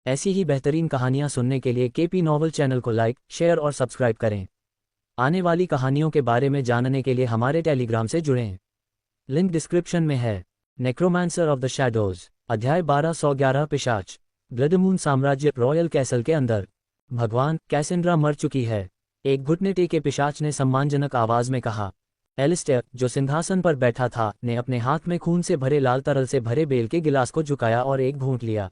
ऐसी ही बेहतरीन कहानियाँ सुनने के लिए केपी नॉवल चैनल को लाइक, शेयर और सब्सक्राइब करें। आने वाली कहानियों के बारे में जानने के लिए हमारे टेलीग्राम से जुड़ें। लिंक डिस्क्रिप्शन में है। नेक्रोमांसर ऑफ द शैडोज, अध्याय 1211 पिशाच। ब्लडमून साम्राज्य रॉयल कैसल के अंदर। भगवान, कैसेंड्रा मर चुकी है, एक घुटने टेके पिशाच ने सम्मानजनक आवाज में कहा। एलिस्टेयर, जो सिंहासन पर बैठा था, ने अपने हाथ में खून से भरे लाल तरल से भरे बेल के गिलास को झुकाया और एक घूंट लिया।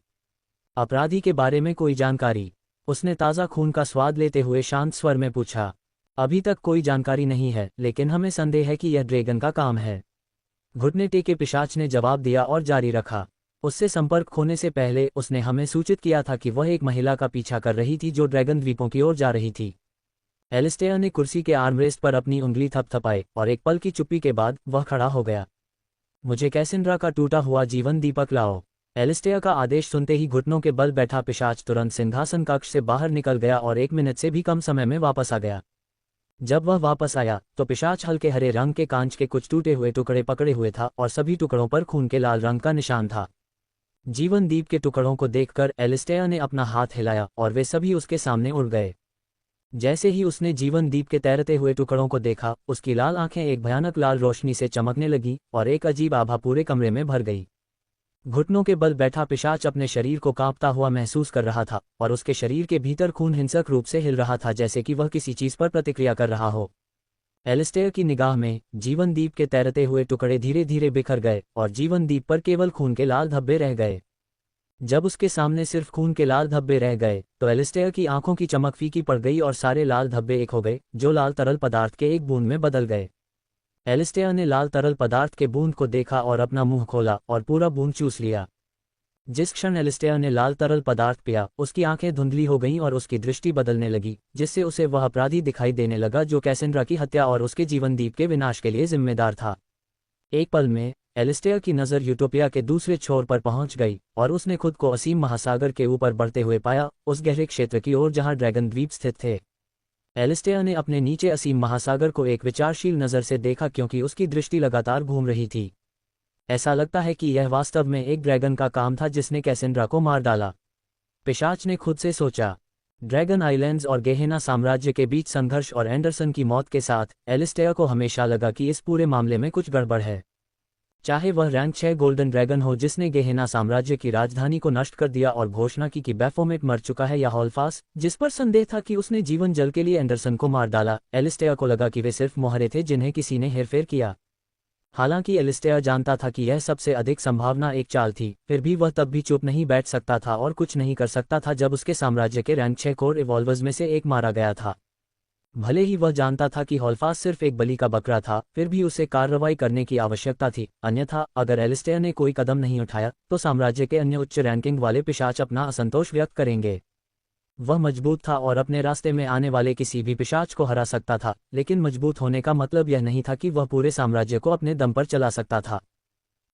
अपराधी के बारे में कोई जानकारी? उसने ताज़ा खून का स्वाद लेते हुए शांत स्वर में पूछा। अभी तक कोई जानकारी नहीं है, लेकिन हमें संदेह है कि यह ड्रैगन का काम है, घुटने टेके पिशाच ने जवाब दिया और जारी रखा। उससे संपर्क खोने से पहले उसने हमें सूचित किया था कि वह एक महिला का पीछा कर रही थी जो ड्रैगन द्वीपों की ओर जा रही थी। एलिस्टेयर ने कुर्सी के आर्मरेस्ट पर अपनी उंगली थपथपाई और एक पल की चुप्पी के बाद वह खड़ा हो गया। मुझे कैसेंड्रा का टूटा हुआ जीवन दीपक लाओ। एलिस्टेयर का आदेश सुनते ही घुटनों के बल बैठा पिशाच तुरंत सिंहासन कक्ष से बाहर निकल गया और 1 मिनट से भी कम समय में वापस आ गया। जब वह वापस आया तो पिशाच हल्के हरे रंग के कांच के कुछ टूटे हुए टुकड़े पकड़े हुए था और सभी टुकड़ों पर खून के लाल रंग का निशान था। जीवन दीप के टुकड़ों को देखकर एलिस्टेयर ने अपना हाथ हिलाया और वे सभी उसके सामने उड़ गए। जैसे ही उसने जीवन दीप के तैरते हुए टुकड़ों को देखा, उसकी लाल आंखें एक भयानक लाल रोशनी से चमकने लगीं और एक अजीब आभा पूरे कमरे में भर गई। घुटनों के बल बैठा पिशाच अपने शरीर को कांपता हुआ महसूस कर रहा था और उसके शरीर के भीतर खून हिंसक रूप से हिल रहा था, जैसे कि वह किसी चीज पर प्रतिक्रिया कर रहा हो। एलिस्टेयर की निगाह में जीवन दीप के तैरते हुए टुकड़े धीरे धीरे बिखर गए और जीवन दीप पर केवल खून के लाल धब्बे रह गए। जब उसके सामने सिर्फ खून के लाल धब्बे रह गए तो एलिस्टेयर की आंखों की चमक फीकी पड़ गई और सारे लाल धब्बे एक हो गए, जो लाल तरल पदार्थ के एक बूंद में बदल गए। एलिस्टेयर ने लाल तरल पदार्थ के बूंद को देखा और अपना मुंह खोला और पूरा बूंद चूस लिया। जिस क्षण एलिस्टेयर ने लाल तरल पदार्थ पिया, उसकी आंखें धुंधली हो गईं और उसकी दृष्टि बदलने लगी, जिससे उसे वह अपराधी दिखाई देने लगा जो कैसेंड्रा की हत्या और उसके जीवनदीप के विनाश के लिए जिम्मेदार था। एक पल में एलिस्टेयर की नज़र यूटोपिया के दूसरे छोर पर पहुंच गई और उसने खुद को असीम महासागर के ऊपर बढ़ते हुए पाया, उस गहरे क्षेत्र की ओर जहां ड्रैगन द्वीप स्थित थे। एलिस्टेयर ने अपने नीचे असीम महासागर को एक विचारशील नज़र से देखा, क्योंकि उसकी दृष्टि लगातार घूम रही थी। ऐसा लगता है कि यह वास्तव में एक ड्रैगन का काम था जिसने कैसेंड्रा को मार डाला, पिशाच ने खुद से सोचा। ड्रैगन आइलैंड्स और गेहेना साम्राज्य के बीच संघर्ष और एंडरसन की मौत के साथ एलिस्टेयर को हमेशा लगा कि इस पूरे मामले में कुछ गड़बड़ है। चाहे वह रैंक 6 गोल्डन ड्रैगन हो जिसने गेहेना साम्राज्य की राजधानी को नष्ट कर दिया और घोषणा की कि बैफोमेट मर चुका है, या हॉलफास, जिस पर संदेह था कि उसने जीवन जल के लिए एंडरसन को मार डाला, एलिस्टेयर को लगा कि वे सिर्फ मोहरे थे जिन्हें किसी ने हेरफेर किया। हालांकि एलिस्टेयर जानता था कि यह सबसे अधिक संभावना एक चाल थी, फिर भी वह तब भी चुप नहीं बैठ सकता था और कुछ नहीं कर सकता था जब उसके साम्राज्य के रैंक 6 कोर इवॉल्वर्स में से एक मारा गया था। भले ही वह जानता था कि हॉलफास सिर्फ एक बलि का बकरा था, फिर भी उसे कार्रवाई करने की आवश्यकता थी, अन्यथा अगर एलिस्टेयर ने कोई कदम नहीं उठाया तो साम्राज्य के अन्य उच्च रैंकिंग वाले पिशाच अपना असंतोष व्यक्त करेंगे। वह मजबूत था और अपने रास्ते में आने वाले किसी भी पिशाच को हरा सकता था, लेकिन मजबूत होने का मतलब यह नहीं था कि वह पूरे साम्राज्य को अपने दम पर चला सकता था।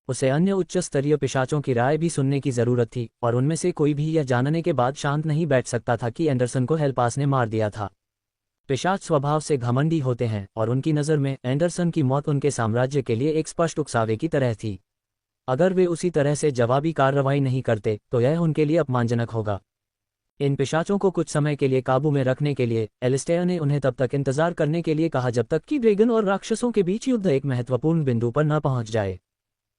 उसे अन्य उच्च स्तरीय पिशाचों की राय भी सुनने की जरूरत थी, और उनमें से कोई भी यह जानने के बाद शांत नहीं बैठ सकता था कि एंडरसन को हेलपास ने मार दिया था। पिशाच स्वभाव से घमंडी होते हैं और उनकी नज़र में एंडरसन की मौत उनके साम्राज्य के लिए एक स्पष्ट उकसावे की तरह थी। अगर वे उसी तरह से जवाबी कार्रवाई नहीं करते तो यह उनके लिए अपमानजनक होगा। इन पिशाचों को कुछ समय के लिए काबू में रखने के लिए एलिस्टेयर ने उन्हें तब तक इंतजार करने के लिए कहा जब तक कि ड्रैगन और राक्षसों के बीच युद्ध एक महत्वपूर्ण बिंदु पर न पहुंच जाए।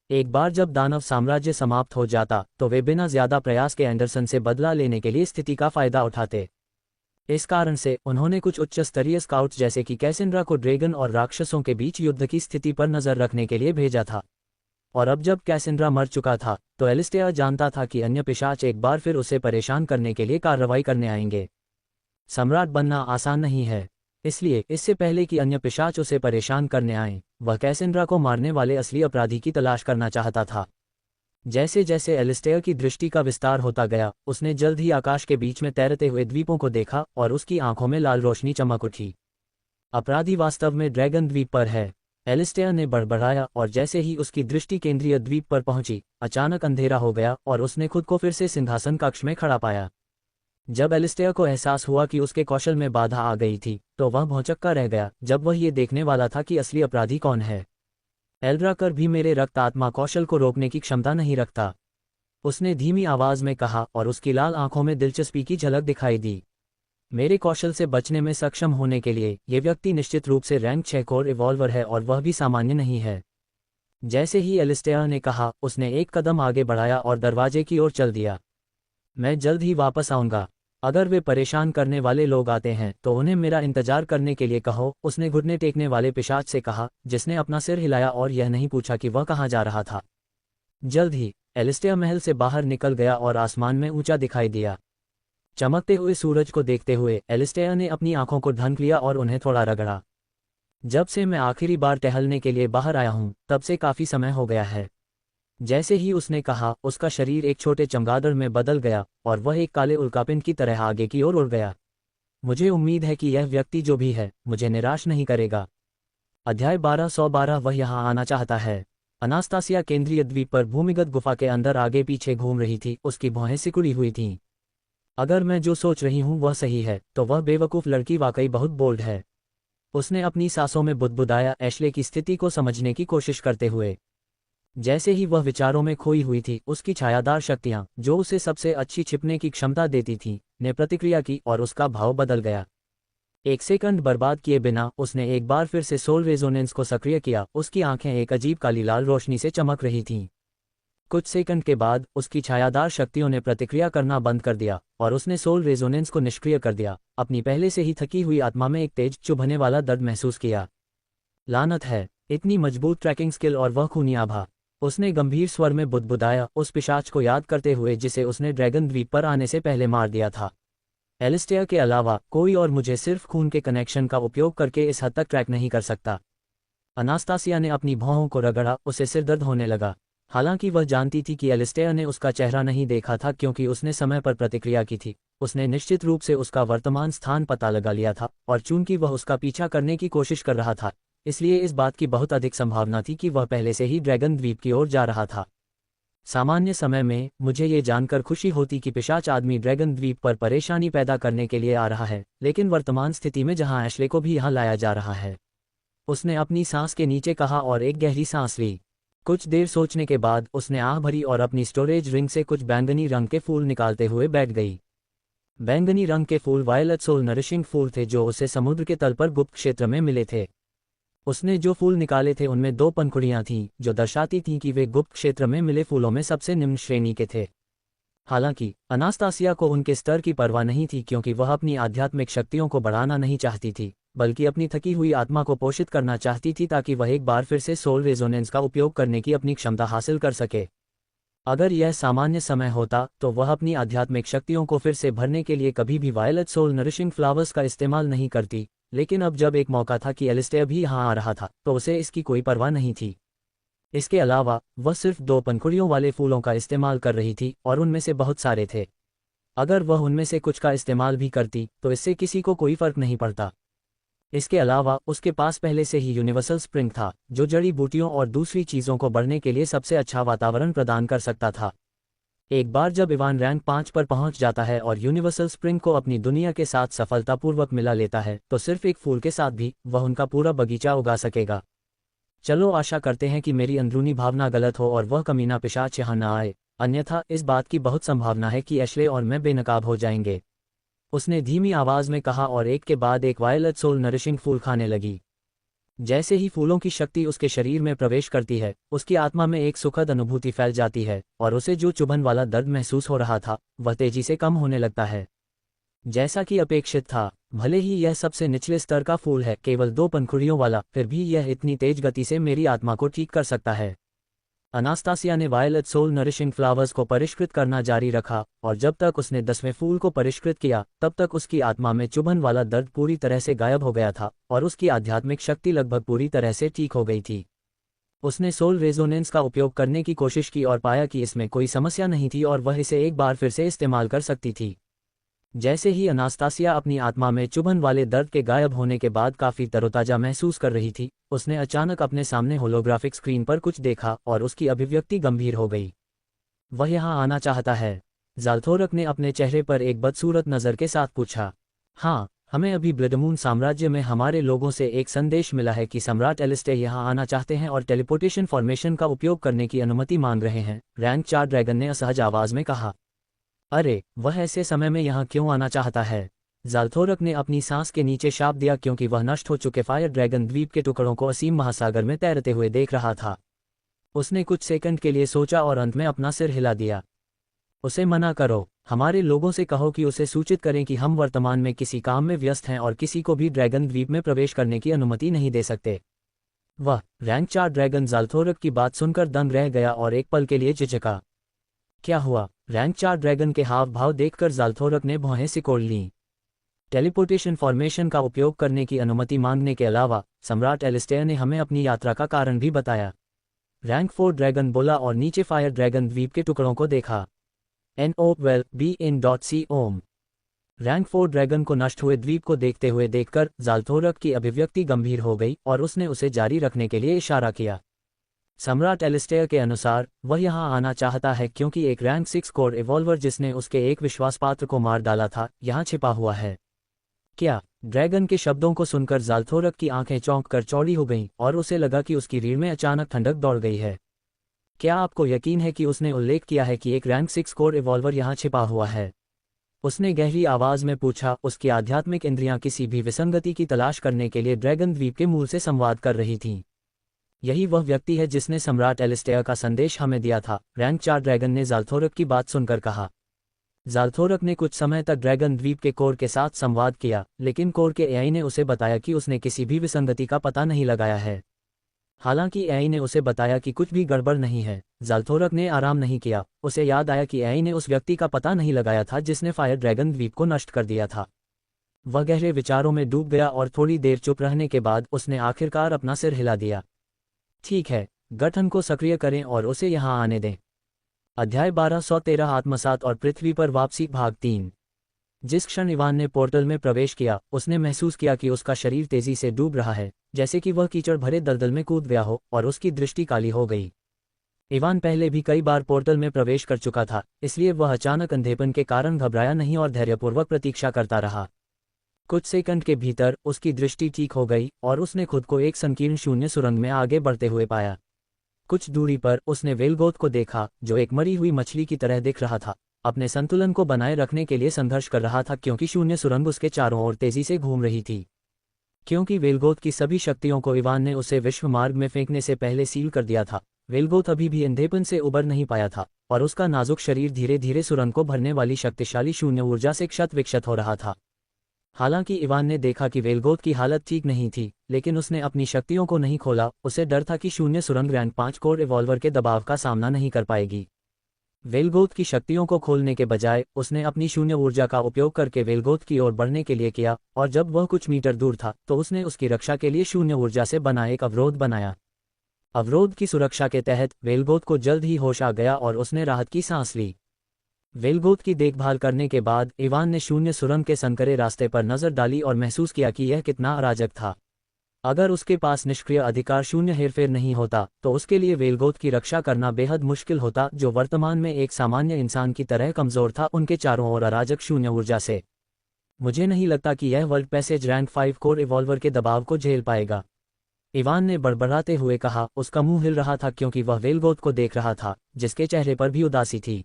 एक बार जब दानव साम्राज्य समाप्त हो जाता तो वे बिना ज्यादा प्रयास के एंडरसन से बदला लेने के लिए स्थिति का फायदा उठाते। इस कारण से उन्होंने कुछ उच्च स्तरीय स्काउट्स जैसे कि कैसेंड्रा को ड्रैगन और राक्षसों के बीच युद्ध की स्थिति पर नजर रखने के लिए भेजा था। और अब जब कैसेंड्रा मर चुका था तो एलिस्टेयर जानता था कि अन्य पिशाच एक बार फिर उसे परेशान करने के लिए कार्रवाई करने आएंगे। सम्राट बनना आसान नहीं है, इसलिए इससे पहले कि अन्य पिशाच उसे परेशान करने आएं, वह कैसेंड्रा को मारने वाले असली अपराधी की तलाश करना चाहता था। जैसे जैसे एलिस्टेयर की दृष्टि का विस्तार होता गया, उसने जल्द ही आकाश के बीच में तैरते हुए द्वीपों को देखा और उसकी आंखों में लाल रोशनी चमक उठी। अपराधी वास्तव में ड्रैगन द्वीप पर है, एलिस्टेयर ने बड़बड़ाया, और जैसे ही उसकी दृष्टि केंद्रीय द्वीप पर पहुंची, अचानक अंधेरा हो गया और उसने खुद को फिर से सिंहासन कक्ष में खड़ा पाया। जब एलिस्टेयर को एहसास हुआ कि उसके कौशल में बाधा आ गई थी तो वह भौंचक्का रह गया जब वह ये देखने वाला था कि असली अपराधी कौन है। एल्ड्राकर भी मेरे रक्त आत्मा कौशल को रोकने की क्षमता नहीं रखता। उसने धीमी आवाज में कहा और उसकी लाल आंखों में दिलचस्पी की झलक दिखाई दी। मेरे कौशल से बचने में सक्षम होने के लिए ये व्यक्ति निश्चित रूप से रैंक 6 कोर रिवॉल्वर है और वह भी सामान्य नहीं है। जैसे ही एलिस्टेयर ने कहा, उसने एक कदम आगे बढ़ाया और दरवाजे की ओर चल दिया। मैं जल्द ही वापस आऊंगा। अगर वे परेशान करने वाले लोग आते हैं तो उन्हें मेरा इंतजार करने के लिए कहो, उसने घुटने टेकने वाले पिशाच से कहा, जिसने अपना सिर हिलाया और यह नहीं पूछा कि वह कहाँ जा रहा था। जल्द ही एलिस्टेयर महल से बाहर निकल गया और आसमान में ऊंचा दिखाई दिया। चमकते हुए सूरज को देखते हुए एलिस्टेयर ने अपनी आंखों को ढंक लिया और उन्हें थोड़ा रगड़ा। जब से मैं आखिरी बार टहलने के लिए बाहर आया हूं, तब से काफी समय हो गया है। जैसे ही उसने कहा, उसका शरीर एक छोटे चमगादड़ में बदल गया और वह एक काले उल्कापिंड की तरह आगे की ओर उड़ गया। मुझे उम्मीद है कि यह व्यक्ति जो भी है, मुझे निराश नहीं करेगा। अध्याय 1212 वह यहाँ आना चाहता है। अनास्तासिया केंद्रीय द्वीप पर भूमिगत गुफा के अंदर आगे पीछे घूम रही थी, उसकी भौहें सिकुड़ी हुई थीं। अगर मैं जो सोच रही हूँ वह सही है, तो वह बेवकूफ़ लड़की वाकई बहुत बोल्ड है। उसने अपनी सांसों में बुदबुदाया, एश्ले की स्थिति को समझने की कोशिश करते हुए। जैसे ही वह विचारों में खोई हुई थी, उसकी छायादार शक्तियाँ, जो उसे सबसे अच्छी छिपने की क्षमता देती थीं, ने प्रतिक्रिया की और उसका भाव बदल गया। एक सेकंड बर्बाद किए बिना उसने एक बार फिर से सोल रेजोनेंस को सक्रिय किया। उसकी आंखें एक अजीब काली लाल रोशनी से चमक रही थीं। कुछ सेकंड के बाद उसकी छायादार शक्तियों ने प्रतिक्रिया करना बंद कर दिया और उसने सोल रेजोनेंस को निष्क्रिय कर दिया। अपनी पहले से ही थकी हुई आत्मा में एक तेज चुभने वाला दर्द महसूस किया। लानत है, इतनी मजबूत ट्रैकिंग स्किल और वह खूनी आभा। उसने गंभीर स्वर में बुदबुदाया, उस पिशाच को याद करते हुए जिसे उसने ड्रैगन द्वीप पर आने से पहले मार दिया था। एलिस्टेयर के अलावा कोई और मुझे सिर्फ खून के कनेक्शन का उपयोग करके इस हद तक ट्रैक नहीं कर सकता। अनास्तासिया ने अपनी भौहों को रगड़ा, उसे सिरदर्द होने लगा। हालांकि वह जानती थी कि एलिस्टेयर ने उसका चेहरा नहीं देखा था क्योंकि उसने समय पर प्रतिक्रिया की थी। उसने निश्चित रूप से उसका वर्तमान स्थान पता लगा लिया था और चूंकि वह उसका पीछा करने की कोशिश कर रहा था, इसलिए इस बात की बहुत अधिक संभावना थी कि वह पहले से ही ड्रैगन द्वीप की ओर जा रहा था। सामान्य समय में मुझे ये जानकर खुशी होती कि पिशाच आदमी ड्रैगन द्वीप पर परेशानी पैदा करने के लिए आ रहा है, लेकिन वर्तमान स्थिति में जहां एश्ले को भी यहां लाया जा रहा है। उसने अपनी सांस के नीचे कहा और एक गहरी सांस ली। कुछ देर सोचने के बाद उसने आह भरी और अपनी स्टोरेज रिंग से कुछ बैंगनी रंग के फूल निकालते हुए बैठ गई। बैंगनी रंग के फूल वायलेट सोल नरिशिंग फूल थे जो उसे समुद्र के तल पर गुप्त क्षेत्र में मिले थे। उसने जो फूल निकाले थे उनमें 2 पंखुड़ियां थीं जो दर्शाती थीं कि वे गुप्त क्षेत्र में मिले फूलों में सबसे निम्न श्रेणी के थे। हालांकि अनास्तासिया को उनके स्तर की परवाह नहीं थी क्योंकि वह अपनी आध्यात्मिक शक्तियों को बढ़ाना नहीं चाहती थी, बल्कि अपनी थकी हुई आत्मा को पोषित करना चाहती थी ताकि वह एक बार फिर से सोल रेजोनेंस का उपयोग करने की अपनी क्षमता हासिल कर सके। अगर यह सामान्य समय होता तो वह अपनी आध्यात्मिक शक्तियों को फिर से भरने के लिए कभी भी वायलेट सोल नरिशिंग फ्लावर्स का इस्तेमाल नहीं करती, लेकिन अब जब एक मौका था कि एलिस्टेयर भी यहाँ आ रहा था तो उसे इसकी कोई परवाह नहीं थी। इसके अलावा वह सिर्फ 2 पंखुड़ियों वाले फूलों का इस्तेमाल कर रही थी और उनमें से बहुत सारे थे। अगर वह उनमें से कुछ का इस्तेमाल भी करती तो इससे किसी को कोई फर्क नहीं पड़ता। इसके अलावा उसके पास पहले से ही यूनिवर्सल स्प्रिंग था जो जड़ी बूटियों और दूसरी चीज़ों को बढ़ने के लिए सबसे अच्छा वातावरण प्रदान कर सकता था। एक बार जब इवान रैंक 5 पर पहुंच जाता है और यूनिवर्सल स्प्रिंग को अपनी दुनिया के साथ सफलतापूर्वक मिला लेता है तो सिर्फ एक फूल के साथ भी वह उनका पूरा बगीचा उगा सकेगा। चलो आशा करते हैं कि मेरी अंदरूनी भावना गलत हो और वह कमीना पिशाच यहाँ न आए, अन्यथा इस बात की बहुत संभावना है कि एश्ले और मैं बेनकाब हो जाएंगे। उसने धीमी आवाज में कहा और एक के बाद एक वायलेट सोल नरिशिंग फूल खाने लगी। जैसे ही फूलों की शक्ति उसके शरीर में प्रवेश करती है, उसकी आत्मा में एक सुखद अनुभूति फैल जाती है और उसे जो चुभन वाला दर्द महसूस हो रहा था वह तेजी से कम होने लगता है। जैसा कि अपेक्षित था, भले ही यह सबसे निचले स्तर का फूल है, केवल 2 पंखुड़ियों वाला, फिर भी यह इतनी तेज गति से मेरी आत्मा को ठीक कर सकता है। अनास्तासिया ने वायलेट सोल नरिशिंग फ्लावर्स को परिष्कृत करना जारी रखा और जब तक उसने 10वें फूल को परिष्कृत किया तब तक उसकी आत्मा में चुभन वाला दर्द पूरी तरह से गायब हो गया था और उसकी आध्यात्मिक शक्ति लगभग पूरी तरह से ठीक हो गई थी। उसने सोल रेजोनेंस का उपयोग करने की कोशिश की और पाया कि इसमें कोई समस्या नहीं थी और वह इसे एक बार फिर से इस्तेमाल कर सकती थी। जैसे ही अनास्तासिया अपनी आत्मा में चुभन वाले दर्द के गायब होने के बाद काफी तरोताजा महसूस कर रही थी, उसने अचानक अपने सामने होलोग्राफिक स्क्रीन पर कुछ देखा और उसकी अभिव्यक्ति गंभीर हो गई। वह यहाँ आना चाहता है? ज़ाल्थोरक ने अपने चेहरे पर एक बदसूरत नज़र के साथ पूछा। हाँ, हमें अभी ब्लडमून साम्राज्य में हमारे लोगों से एक संदेश मिला है कि सम्राट एलिस्टेयर यहाँ आना चाहते हैं और टेलीपोर्टेशन फॉर्मेशन का उपयोग करने की अनुमति मांग रहे हैं, रैंक 4 ड्रैगन ने असहज आवाज में कहा। अरे, वह ऐसे समय में यहाँ क्यों आना चाहता है? ज़ाल्थोरक ने अपनी सांस के नीचे शाप दिया क्योंकि वह नष्ट हो चुके फायर ड्रैगन द्वीप के टुकड़ों को असीम महासागर में तैरते हुए देख रहा था। उसने कुछ सेकंड के लिए सोचा और अंत में अपना सिर हिला दिया। उसे मना करो, हमारे लोगों से कहो कि उसे सूचित करें कि हम वर्तमान में किसी काम में व्यस्त हैं और किसी को भी ड्रैगन द्वीप में प्रवेश करने की अनुमति नहीं दे सकते। वह रैंक 4 ड्रैगन ज़ाल्थोरक की बात सुनकर दंग रह गया और एक पल के लिए झिझका। क्या हुआ? रैंक 4 ड्रैगन के हाव भाव देखकर ज़ाल्थोरक ने भौहें सिकोड़ लीं। टेलीपोर्टेशन फॉर्मेशन का उपयोग करने की अनुमति मांगने के अलावा सम्राट एलिस्टेयर ने हमें अपनी यात्रा का कारण भी बताया, रैंक 4 ड्रैगन बोला और नीचे फायर ड्रैगन द्वीप के टुकड़ों को देखा। NOWELL-BE-IN.C ओम। रैंक 4 ड्रैगन को नष्ट हुए द्वीप को देखते हुए देखकर ज़ाल्थोरक की अभिव्यक्ति गंभीर हो गई और उसने उसे जारी रखने के लिए इशारा किया। सम्राट एलिस्टेयर के अनुसार वह यहाँ आना चाहता है क्योंकि एक रैंक 6 कोर इवॉल्वर जिसने उसके एक विश्वासपात्र को मार डाला था, यहाँ छिपा हुआ है। क्या? ड्रैगन के शब्दों को सुनकर ज़ाल्थोरक की आंखें चौंक कर चौड़ी हो गईं और उसे लगा कि उसकी रीढ़ में अचानक ठंडक दौड़ गई है। क्या आपको यकीन है कि उसने उल्लेख किया है कि एक रैंक 6 कोर इवॉल्वर यहाँ छिपा हुआ है? उसने गहरी आवाज में पूछा। उसकी आध्यात्मिक इंद्रियां किसी भी विसंगति की तलाश करने के लिए ड्रैगन द्वीप के मूल से संवाद कर रही थीं। यही वह व्यक्ति है जिसने सम्राट एलिस्टेयर का संदेश हमें दिया था, रैंक 4 ड्रैगन ने ज़ाल्थोरक की बात सुनकर कहा। ज़ाल्थोरक ने कुछ समय तक ड्रैगन द्वीप के कोर के साथ संवाद किया, लेकिन कोर के एआई ने उसे बताया कि उसने किसी भी विसंगति का पता नहीं लगाया है। हालांकि एआई ने उसे बताया कि कुछ भी गड़बड़ नहीं है, ज़ाल्थोरक ने आराम नहीं किया। उसे याद आया कि एआई ने उस व्यक्ति का पता नहीं लगाया था जिसने फायर ड्रैगन द्वीप को नष्ट कर दिया था। वह गहरे विचारों में डूब गया और थोड़ी देर चुप रहने के बाद उसने आखिरकार अपना सिर हिला दिया। ठीक है, गठन को सक्रिय करें और उसे यहाँ आने दें। अध्याय 1213 आत्मसात और पृथ्वी पर वापसी भाग 3। जिस क्षण इवान ने पोर्टल में प्रवेश किया, उसने महसूस किया कि उसका शरीर तेजी से डूब रहा है, जैसे कि वह कीचड़ भरे दलदल में कूद गया हो, और उसकी दृष्टि काली हो गई। इवान पहले भी कई बार पोर्टल में प्रवेश कर चुका था, इसलिए वह अचानक अंधेपन के कारण घबराया नहीं और धैर्यपूर्वक प्रतीक्षा करता रहा। कुछ सेकंड के भीतर उसकी दृष्टि ठीक हो गई और उसने खुद को एक संकीर्ण शून्य सुरंग में आगे बढ़ते हुए पाया। कुछ दूरी पर उसने वेलगोथ को देखा, जो एक मरी हुई मछली की तरह दिख रहा था, अपने संतुलन को बनाए रखने के लिए संघर्ष कर रहा था क्योंकि शून्य सुरंग उसके चारों ओर तेजी से घूम रही थी। क्योंकि वेलगोथ की सभी शक्तियों को इवान ने उसे विश्व मार्ग में फेंकने से पहले सील कर दिया था, वेलगोथ अभी भी अंधेपन से उबर नहीं पाया था और उसका नाजुक शरीर धीरे धीरे सुरंग को भरने वाली शक्तिशाली शून्य ऊर्जा से क्षत विक्षत हो रहा था। हालांकि इवान ने देखा कि वेलगोथ की हालत ठीक नहीं थी, लेकिन उसने अपनी शक्तियों को नहीं खोला। उसे डर था कि शून्य सुरंग रैंक 5 कोर रिवॉल्वर के दबाव का सामना नहीं कर पाएगी। वेलगोथ की शक्तियों को खोलने के बजाय उसने अपनी शून्य ऊर्जा का उपयोग करके वेलगोथ की ओर बढ़ने के लिए किया, और जब वह कुछ मीटर दूर था तो उसने उसकी रक्षा के लिए शून्य ऊर्जा से बना एक अवरोध बनाया। अवरोध की सुरक्षा के तहत वेलगोथ को जल्द ही होश आ गया और उसने राहत की सांस ली। वेलगोथ की देखभाल करने के बाद इवान ने शून्य सुरंग के संकरे रास्ते पर नजर डाली और महसूस किया कि यह कितना अराजक था। अगर उसके पास निष्क्रिय अधिकार शून्य हेरफेर नहीं होता तो उसके लिए वेलगोथ की रक्षा करना बेहद मुश्किल होता, जो वर्तमान में एक सामान्य इंसान की तरह कमजोर था उनके चारों ओर अराजक शून्य ऊर्जा से। मुझे नहीं लगता कि यह world passage rank 5 core revolver के दबाव को झेल पाएगा, इवान ने बड़बड़ाते हुए कहा। उसका मुंह हिल रहा था क्योंकि वह वेलगोथ को देख रहा था, जिसके चेहरे पर भी उदासी थी।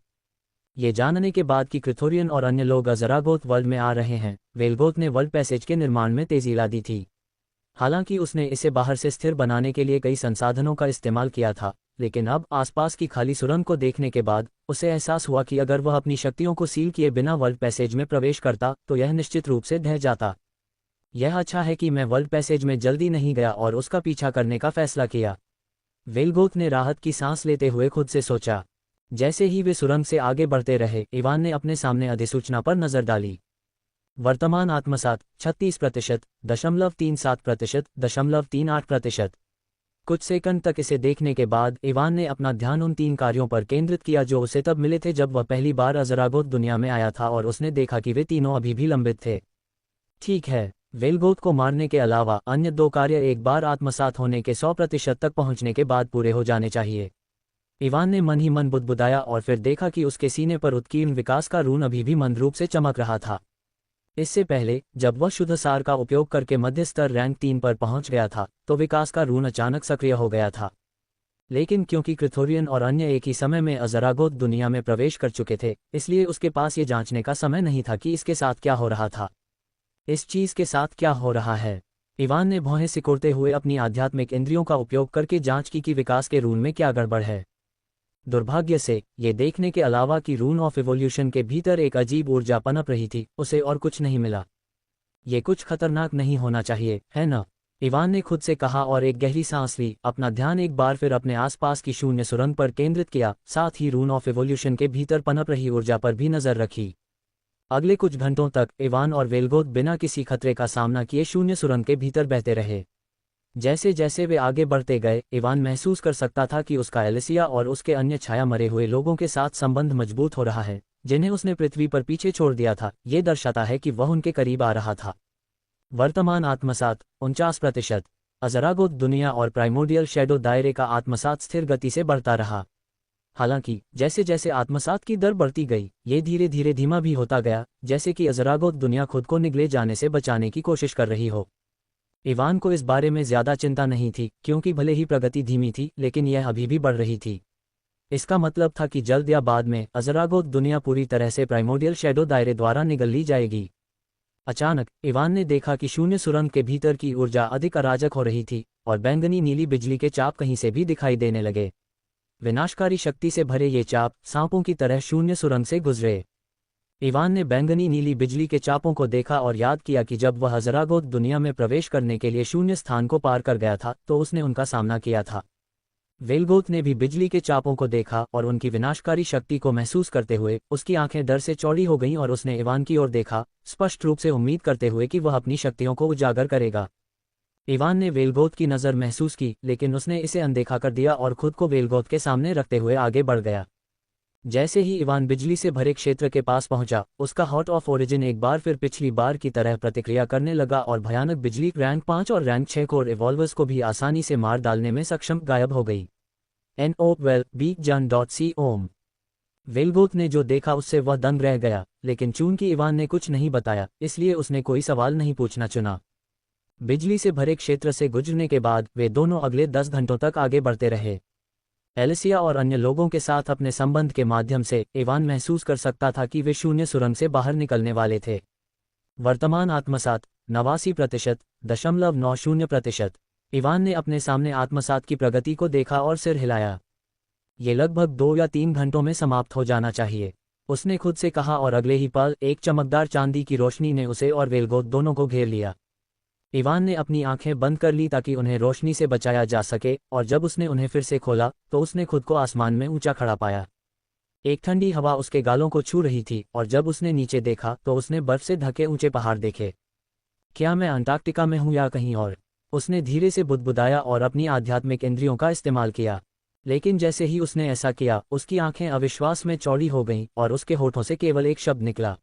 ये जानने के बाद कि क्रिथोरियन और अन्य लोग अज़रागोथ वर्ल्ड में आ रहे हैं, वेलगोथ ने वर्ल्ड पैसेज के निर्माण में तेजी ला दी थी। हालांकि उसने इसे बाहर से स्थिर बनाने के लिए कई संसाधनों का इस्तेमाल किया था, लेकिन अब आसपास की खाली सुरंग को देखने के बाद उसे एहसास हुआ कि अगर वह अपनी शक्तियों को सील किए बिना वर्ल्ड पैसेज में प्रवेश करता तो यह निश्चित रूप से ढह जाता। यह अच्छा है कि मैं वर्ल्ड पैसेज में जल्दी नहीं गया और उसका पीछा करने का फैसला किया, वेलगोथ ने राहत की सांस लेते हुए खुद से सोचा। जैसे ही वे सुरंग से आगे बढ़ते रहे, इवान ने अपने सामने अधिसूचना पर नजर डाली। वर्तमान आत्मसात 36%, 0.37%, 0.38%। कुछ सेकंड तक इसे देखने के बाद इवान ने अपना ध्यान उन 3 कार्यों पर केंद्रित किया जो उसे तब मिले थे जब वह पहली बार अज़रागोथ दुनिया में आया था, और उसने देखा कि वे तीनों अभी भी लंबित थे। ठीक है, वेलगोथ को मारने के अलावा अन्य 2 कार्य एक बार आत्मसात होने के 100% तक पहुंचने के बाद पूरे हो जाने चाहिए। इवान ने मन ही मन बुदबुदाया और फिर देखा कि उसके सीने पर उत्कीर्ण विकास का रून अभी भी मंद रूप से चमक रहा था। इससे पहले जब वह शुद्ध सार का उपयोग करके मध्य स्तर रैंक 3 पर पहुंच गया था तो विकास का रून अचानक सक्रिय हो गया था। लेकिन क्योंकि क्रिथोरियन और अन्य एक ही समय में अज़रागोथ दुनिया में प्रवेश कर चुके थे, इसलिए उसके पास ये जांचने का समय नहीं था कि इसके साथ क्या हो रहा था। इस चीज के साथ क्या हो रहा है? इवान ने भौहें सिकोड़ते हुए अपनी आध्यात्मिक इंद्रियों का उपयोग करके जांच की कि विकास के रून में क्या गड़बड़ है। दुर्भाग्य से ये देखने के अलावा कि रून ऑफ इवोल्यूशन के भीतर एक अजीब ऊर्जा पनप रही थी, उसे और कुछ नहीं मिला। ये कुछ खतरनाक नहीं होना चाहिए, है न? इवान ने खुद से कहा और एक गहरी सांस ली, अपना ध्यान एक बार फिर अपने आसपास की शून्य सुरंग पर केंद्रित किया, साथ ही रून ऑफ इवोल्यूशन के भीतर पनप रही ऊर्जा पर भी नजर रखी। अगले कुछ घंटों तक इवान और वेलगोथ बिना किसी खतरे का सामना किए शून्य सुरंग के भीतर बहते रहे। जैसे जैसे वे आगे बढ़ते गए, इवान महसूस कर सकता था कि उसका एलिसिया और उसके अन्य छाया मरे हुए लोगों के साथ संबंध मजबूत हो रहा है, जिन्हें उसने पृथ्वी पर पीछे छोड़ दिया था। ये दर्शाता है कि वह उनके करीब आ रहा था। वर्तमान आत्मसात 49%। अज़रागोथ दुनिया और प्राइमोर्डियल शैडो दायरे का आत्मसात स्थिर गति से बढ़ता रहा। हालांकि जैसे जैसे आत्मसात की दर बढ़ती गई, ये धीरे धीरे धीमा भी होता गया, जैसे कि अज़रागोथ दुनिया खुद को निगले जाने से बचाने की कोशिश कर रही हो। इवान को इस बारे में ज्यादा चिंता नहीं थी, क्योंकि भले ही प्रगति धीमी थी, लेकिन यह अभी भी बढ़ रही थी। इसका मतलब था कि जल्द या बाद में अज़रागोथ दुनिया पूरी तरह से प्राइमोर्डियल शैडो दायरे द्वारा निगल ली जाएगी। अचानक इवान ने देखा कि शून्य सुरंग के भीतर की ऊर्जा अधिक अराजक हो रही थी, और बैंगनी नीली बिजली के चाप कहीं से भी दिखाई देने लगे। विनाशकारी शक्ति से भरे ये चाप सांपों की तरह शून्य सुरंग से गुजरे। इवान ने बैंगनी नीली बिजली के चापों को देखा और याद किया कि जब वह अज़रागोथ दुनिया में प्रवेश करने के लिए शून्य स्थान को पार कर गया था तो उसने उनका सामना किया था। वेलगोथ ने भी बिजली के चापों को देखा और उनकी विनाशकारी शक्ति को महसूस करते हुए उसकी आंखें डर से चौड़ी हो गईं और उसने इवान की ओर देखा, स्पष्ट रूप से उम्मीद करते हुए कि वह अपनी शक्तियों को उजागर करेगा। इवान ने वेलगोथ की नज़र महसूस की, लेकिन उसने इसे अनदेखा कर दिया और खुद को वेलगोथ के सामने रखते हुए आगे बढ़ गया। जैसे ही इवान बिजली से भरे क्षेत्र के पास पहुंचा, उसका हॉट ऑफ ओरिजिन एक बार फिर पिछली बार की तरह प्रतिक्रिया करने लगा और भयानक बिजली रैंक 5 और रैंक 6 कोर इवॉल्वर्स को भी आसानी से मार डालने में सक्षम गायब हो गई। NOWELL-BEACON वेलगोथ ने जो देखा उससे वह दंग रह गया, लेकिन चूंकि इवान ने कुछ नहीं बताया, इसलिए उसने कोई सवाल नहीं पूछना चुना। बिजली से भरे क्षेत्र से गुजरने के बाद वे दोनों अगले 10 घंटों तक आगे बढ़ते रहे। एलिसिया और अन्य लोगों के साथ अपने संबंध के माध्यम से इवान महसूस कर सकता था कि वे शून्य सुरंग से बाहर निकलने वाले थे। वर्तमान आत्मसात 89.90%। इवान ने अपने सामने आत्मसात की प्रगति को देखा और सिर हिलाया। ये लगभग 2 या 3 घंटों में समाप्त हो जाना चाहिए, उसने खुद से कहा, और अगले ही पल एक चमकदार चांदी की रोशनी ने उसे और वेलगोथ दोनों को घेर लिया। इवान ने अपनी आंखें बंद कर ली ताकि उन्हें रोशनी से बचाया जा सके, और जब उसने उन्हें फिर से खोला तो उसने खुद को आसमान में ऊंचा खड़ा पाया। एक ठंडी हवा उसके गालों को छू रही थी, और जब उसने नीचे देखा तो उसने बर्फ से ढके ऊंचे पहाड़ देखे। क्या मैं अंटार्कटिका में हूं या कहीं और? उसने धीरे से बुदबुदाया और अपनी आध्यात्मिक इंद्रियों का इस्तेमाल किया। लेकिन जैसे ही उसने ऐसा किया, उसकी आंखें अविश्वास में चौड़ी हो गईं और उसके होठों से केवल एक शब्द निकला,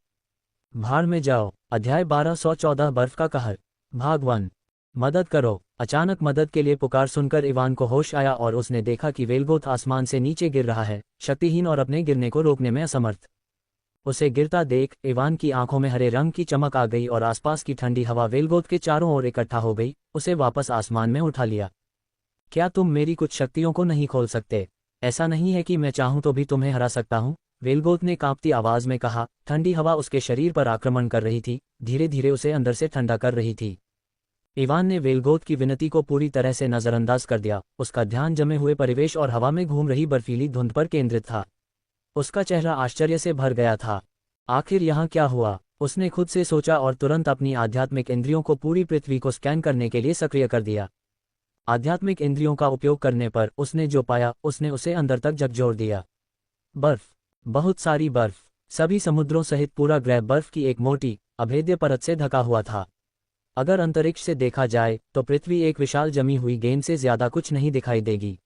भाड़ में जाओ। अध्याय 1214 बर्फ का कहर, भाग 1। मदद करो। अचानक मदद के लिए पुकार सुनकर इवान को होश आया और उसने देखा कि वेलगोथ आसमान से नीचे गिर रहा है, शक्तिहीन और अपने गिरने को रोकने में असमर्थ। उसे गिरता देख इवान की आंखों में हरे रंग की चमक आ गई और आसपास की ठंडी हवा वेलगोथ के चारों ओर इकट्ठा हो गई, उसे वापस आसमान में उठा लिया। क्या तुम मेरी कुछ शक्तियों को नहीं खोल सकते? ऐसा नहीं है कि मैं चाहूं तो भी तुम्हें हरा सकता हूं, वेलगोथ ने कांपती आवाज में कहा। ठंडी हवा उसके शरीर पर आक्रमण कर रही थी, धीरे धीरे उसे अंदर से ठंडा कर रही थी। इवान ने वेलगोथ की विनती को पूरी तरह से नजरअंदाज कर दिया। उसका ध्यान जमे हुए परिवेश और हवा में घूम रही बर्फीली धुंध पर केंद्रित था। उसका चेहरा आश्चर्य से भर गया था। आखिर यहाँ क्या हुआ? उसने खुद से सोचा और तुरंत अपनी आध्यात्मिक इंद्रियों को पूरी पृथ्वी को स्कैन करने के लिए सक्रिय कर दिया। आध्यात्मिक इंद्रियों का उपयोग करने पर उसने जो पाया उसने उसे अंदर तक झकझोर दिया। बर्फ, बहुत सारी बर्फ, सभी समुद्रों सहित पूरा ग्रह बर्फ की एक मोटी, अभेद्य परत से ढका हुआ था। अगर अंतरिक्ष से देखा जाए तो पृथ्वी एक विशाल जमी हुई गेंद से ज्यादा कुछ नहीं दिखाई देगी।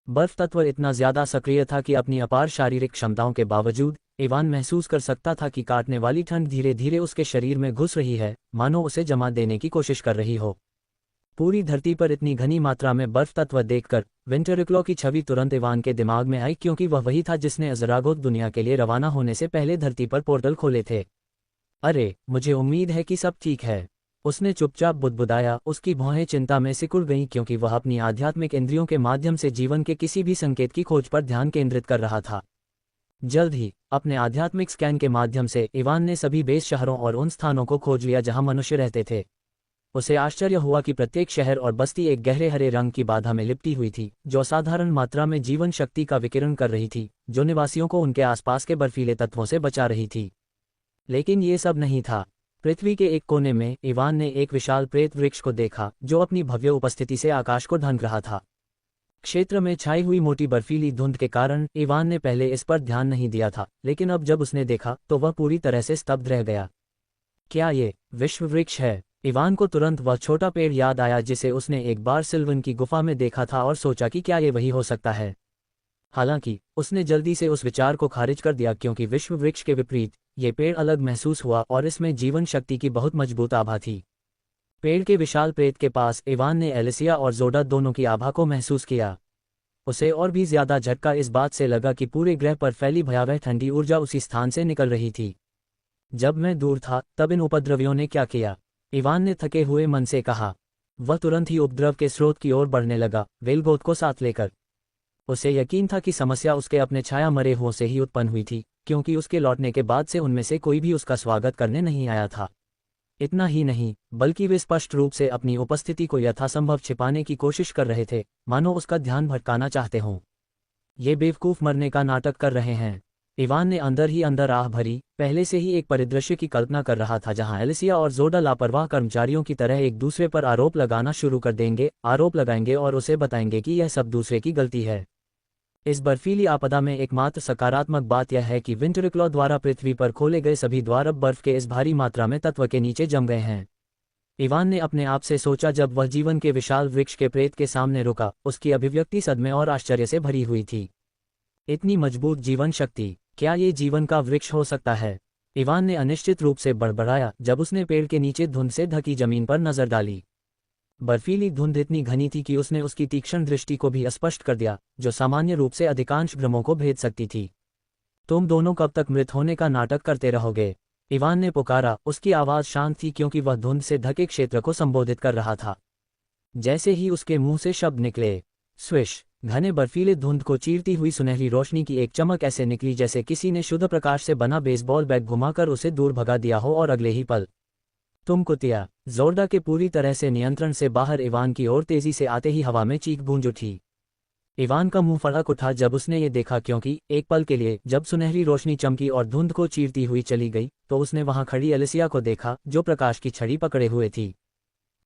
बर्फ तत्व इतना ज्यादा सक्रिय था कि अपनी अपार शारीरिक क्षमताओं के बावजूद इवान महसूस कर सकता था कि काटने वाली ठंड धीरे धीरे उसके शरीर में घुस रही है, मानो उसे जमा देने की कोशिश कर रही हो। पूरी धरती पर इतनी घनी मात्रा में बर्फ तत्व देखकर विंटरक्लॉ की छवि तुरंत इवान के दिमाग में आई, क्योंकि वह वही था जिसने अज़रागोथ दुनिया के लिए रवाना होने से पहले धरती पर पोर्टल खोले थे। अरे, मुझे उम्मीद है कि सब ठीक है। उसने चुपचाप बुदबुदाया। उसकी भौहें चिंता में सिकुड़ गईं क्योंकि वह अपनी आध्यात्मिक इंद्रियों के माध्यम से जीवन के किसी भी संकेत की खोज पर ध्यान केंद्रित कर रहा था। जल्द ही अपने आध्यात्मिक स्कैन के माध्यम से इवान ने सभी बेस शहरों और उन स्थानों को खोज लिया जहां मनुष्य रहते थे। उसे आश्चर्य हुआ कि प्रत्येक शहर और बस्ती एक गहरे हरे रंग की बाधा में लिपटी हुई थी, जो असाधारण मात्रा में जीवन शक्ति का विकिरण कर रही थी, जो निवासियों को उनके आसपास के बर्फीले तत्वों से बचा रही थी। लेकिन ये सब नहीं था। पृथ्वी के एक कोने में इवान ने एक विशाल प्रेत वृक्ष को देखा, जो अपनी भव्य उपस्थिति से आकाश को ढंक रहा था। क्षेत्र में छाई हुई मोटी बर्फीली धुंध के कारण इवान ने पहले इस पर ध्यान नहीं दिया था, लेकिन अब जब उसने देखा तो वह पूरी तरह से स्तब्ध रह गया। क्या ये विश्व वृक्ष है? इवान को तुरंत वह छोटा पेड़ याद आया जिसे उसने एक बार सिल्वन की गुफा में देखा था और सोचा कि क्या ये वही हो सकता है। हालांकि उसने जल्दी से उस विचार को खारिज कर दिया क्योंकि विश्व वृक्ष के विपरीत ये पेड़ अलग महसूस हुआ और इसमें जीवन शक्ति की बहुत मजबूत आभा थी। पेड़ के विशाल प्रेत के पास इवान ने एलिसिया और जोडा दोनों की आभा को महसूस किया। उसे और भी ज्यादा झटका इस बात से लगा कि पूरे ग्रह पर फैली भयावह ठंडी ऊर्जा उसी स्थान से निकल रही थी। जब मैं दूर था तब इन उपद्रवियों ने क्या किया? इवान ने थके हुए मन से कहा। वह तुरंत ही उपद्रव के स्रोत की ओर बढ़ने लगा, वेलगोथ को साथ लेकर। उसे यकीन था कि समस्या उसके अपने छाया मरे हुओं से ही उत्पन्न हुई थी, क्योंकि उसके लौटने के बाद से उनमें से कोई भी उसका स्वागत करने नहीं आया था। इतना ही नहीं, बल्कि वे स्पष्ट रूप से अपनी उपस्थिति को यथासंभव छिपाने की कोशिश कर रहे थे, मानो उसका ध्यान भटकाना चाहते हों। ये बेवकूफ मरने का नाटक कर रहे हैं। इवान ने अंदर ही अंदर आह भरी। पहले से ही एक परिदृश्य की कल्पना कर रहा था जहां एलिसिया और जोडा लापरवाह कर्मचारियों की तरह एक दूसरे पर आरोप लगाना शुरू कर देंगे, आरोप लगाएंगे और उसे बताएंगे कि यह सब दूसरे की गलती है। इस बर्फीली आपदा में एकमात्र सकारात्मक बात यह है कि विंटरक्लॉ द्वारा पृथ्वी पर खोले गए सभी द्वार अब बर्फ के इस भारी मात्रा में तत्व के नीचे जम गए हैं। इवान ने अपने आप से सोचा जब वह जीवन के विशाल वृक्ष के प्रेत के सामने रुका। उसकी अभिव्यक्ति सदमे और आश्चर्य से भरी हुई थी। इतनी मजबूत जीवन शक्ति, क्या ये जीवन का वृक्ष हो सकता है? इवान ने अनिश्चित रूप से बड़बड़ाया जब उसने पेड़ के नीचे धुंध से ढकी जमीन पर नजर डाली। बर्फीली धुंध इतनी घनी थी कि उसने उसकी तीक्ष्ण दृष्टि को भी अस्पष्ट कर दिया, जो सामान्य रूप से अधिकांश भ्रमों को भेद सकती थी। तुम दोनों कब तक मृत होने का नाटक करते रहोगे? इवान ने पुकारा। उसकी आवाज शांत थी क्योंकि वह धुंध से ढके क्षेत्र को संबोधित कर रहा था। जैसे ही उसके मुंह से शब्द निकले, स्विश, घने बर्फीले धुंध को चीरती हुई सुनहरी रोशनी की एक चमक ऐसे निकली जैसे किसी ने शुद्ध प्रकाश से बना बेसबॉल बैट घुमाकर उसे दूर भगा दिया हो और अगले ही पल तुम कुतिया। जोरडा के पूरी तरह से नियंत्रण से बाहर इवान की ओर तेजी से आते ही हवा में चीख गूंज उठी। इवान का मुंह फड़क उठा जब उसने ये देखा, क्योंकि एक पल के लिए जब सुनहरी रोशनी चमकी और धुंध को चीरती हुई चली गई तो उसने वहां खड़ी एलिसिया को देखा, जो प्रकाश की छड़ी पकड़े हुए थी।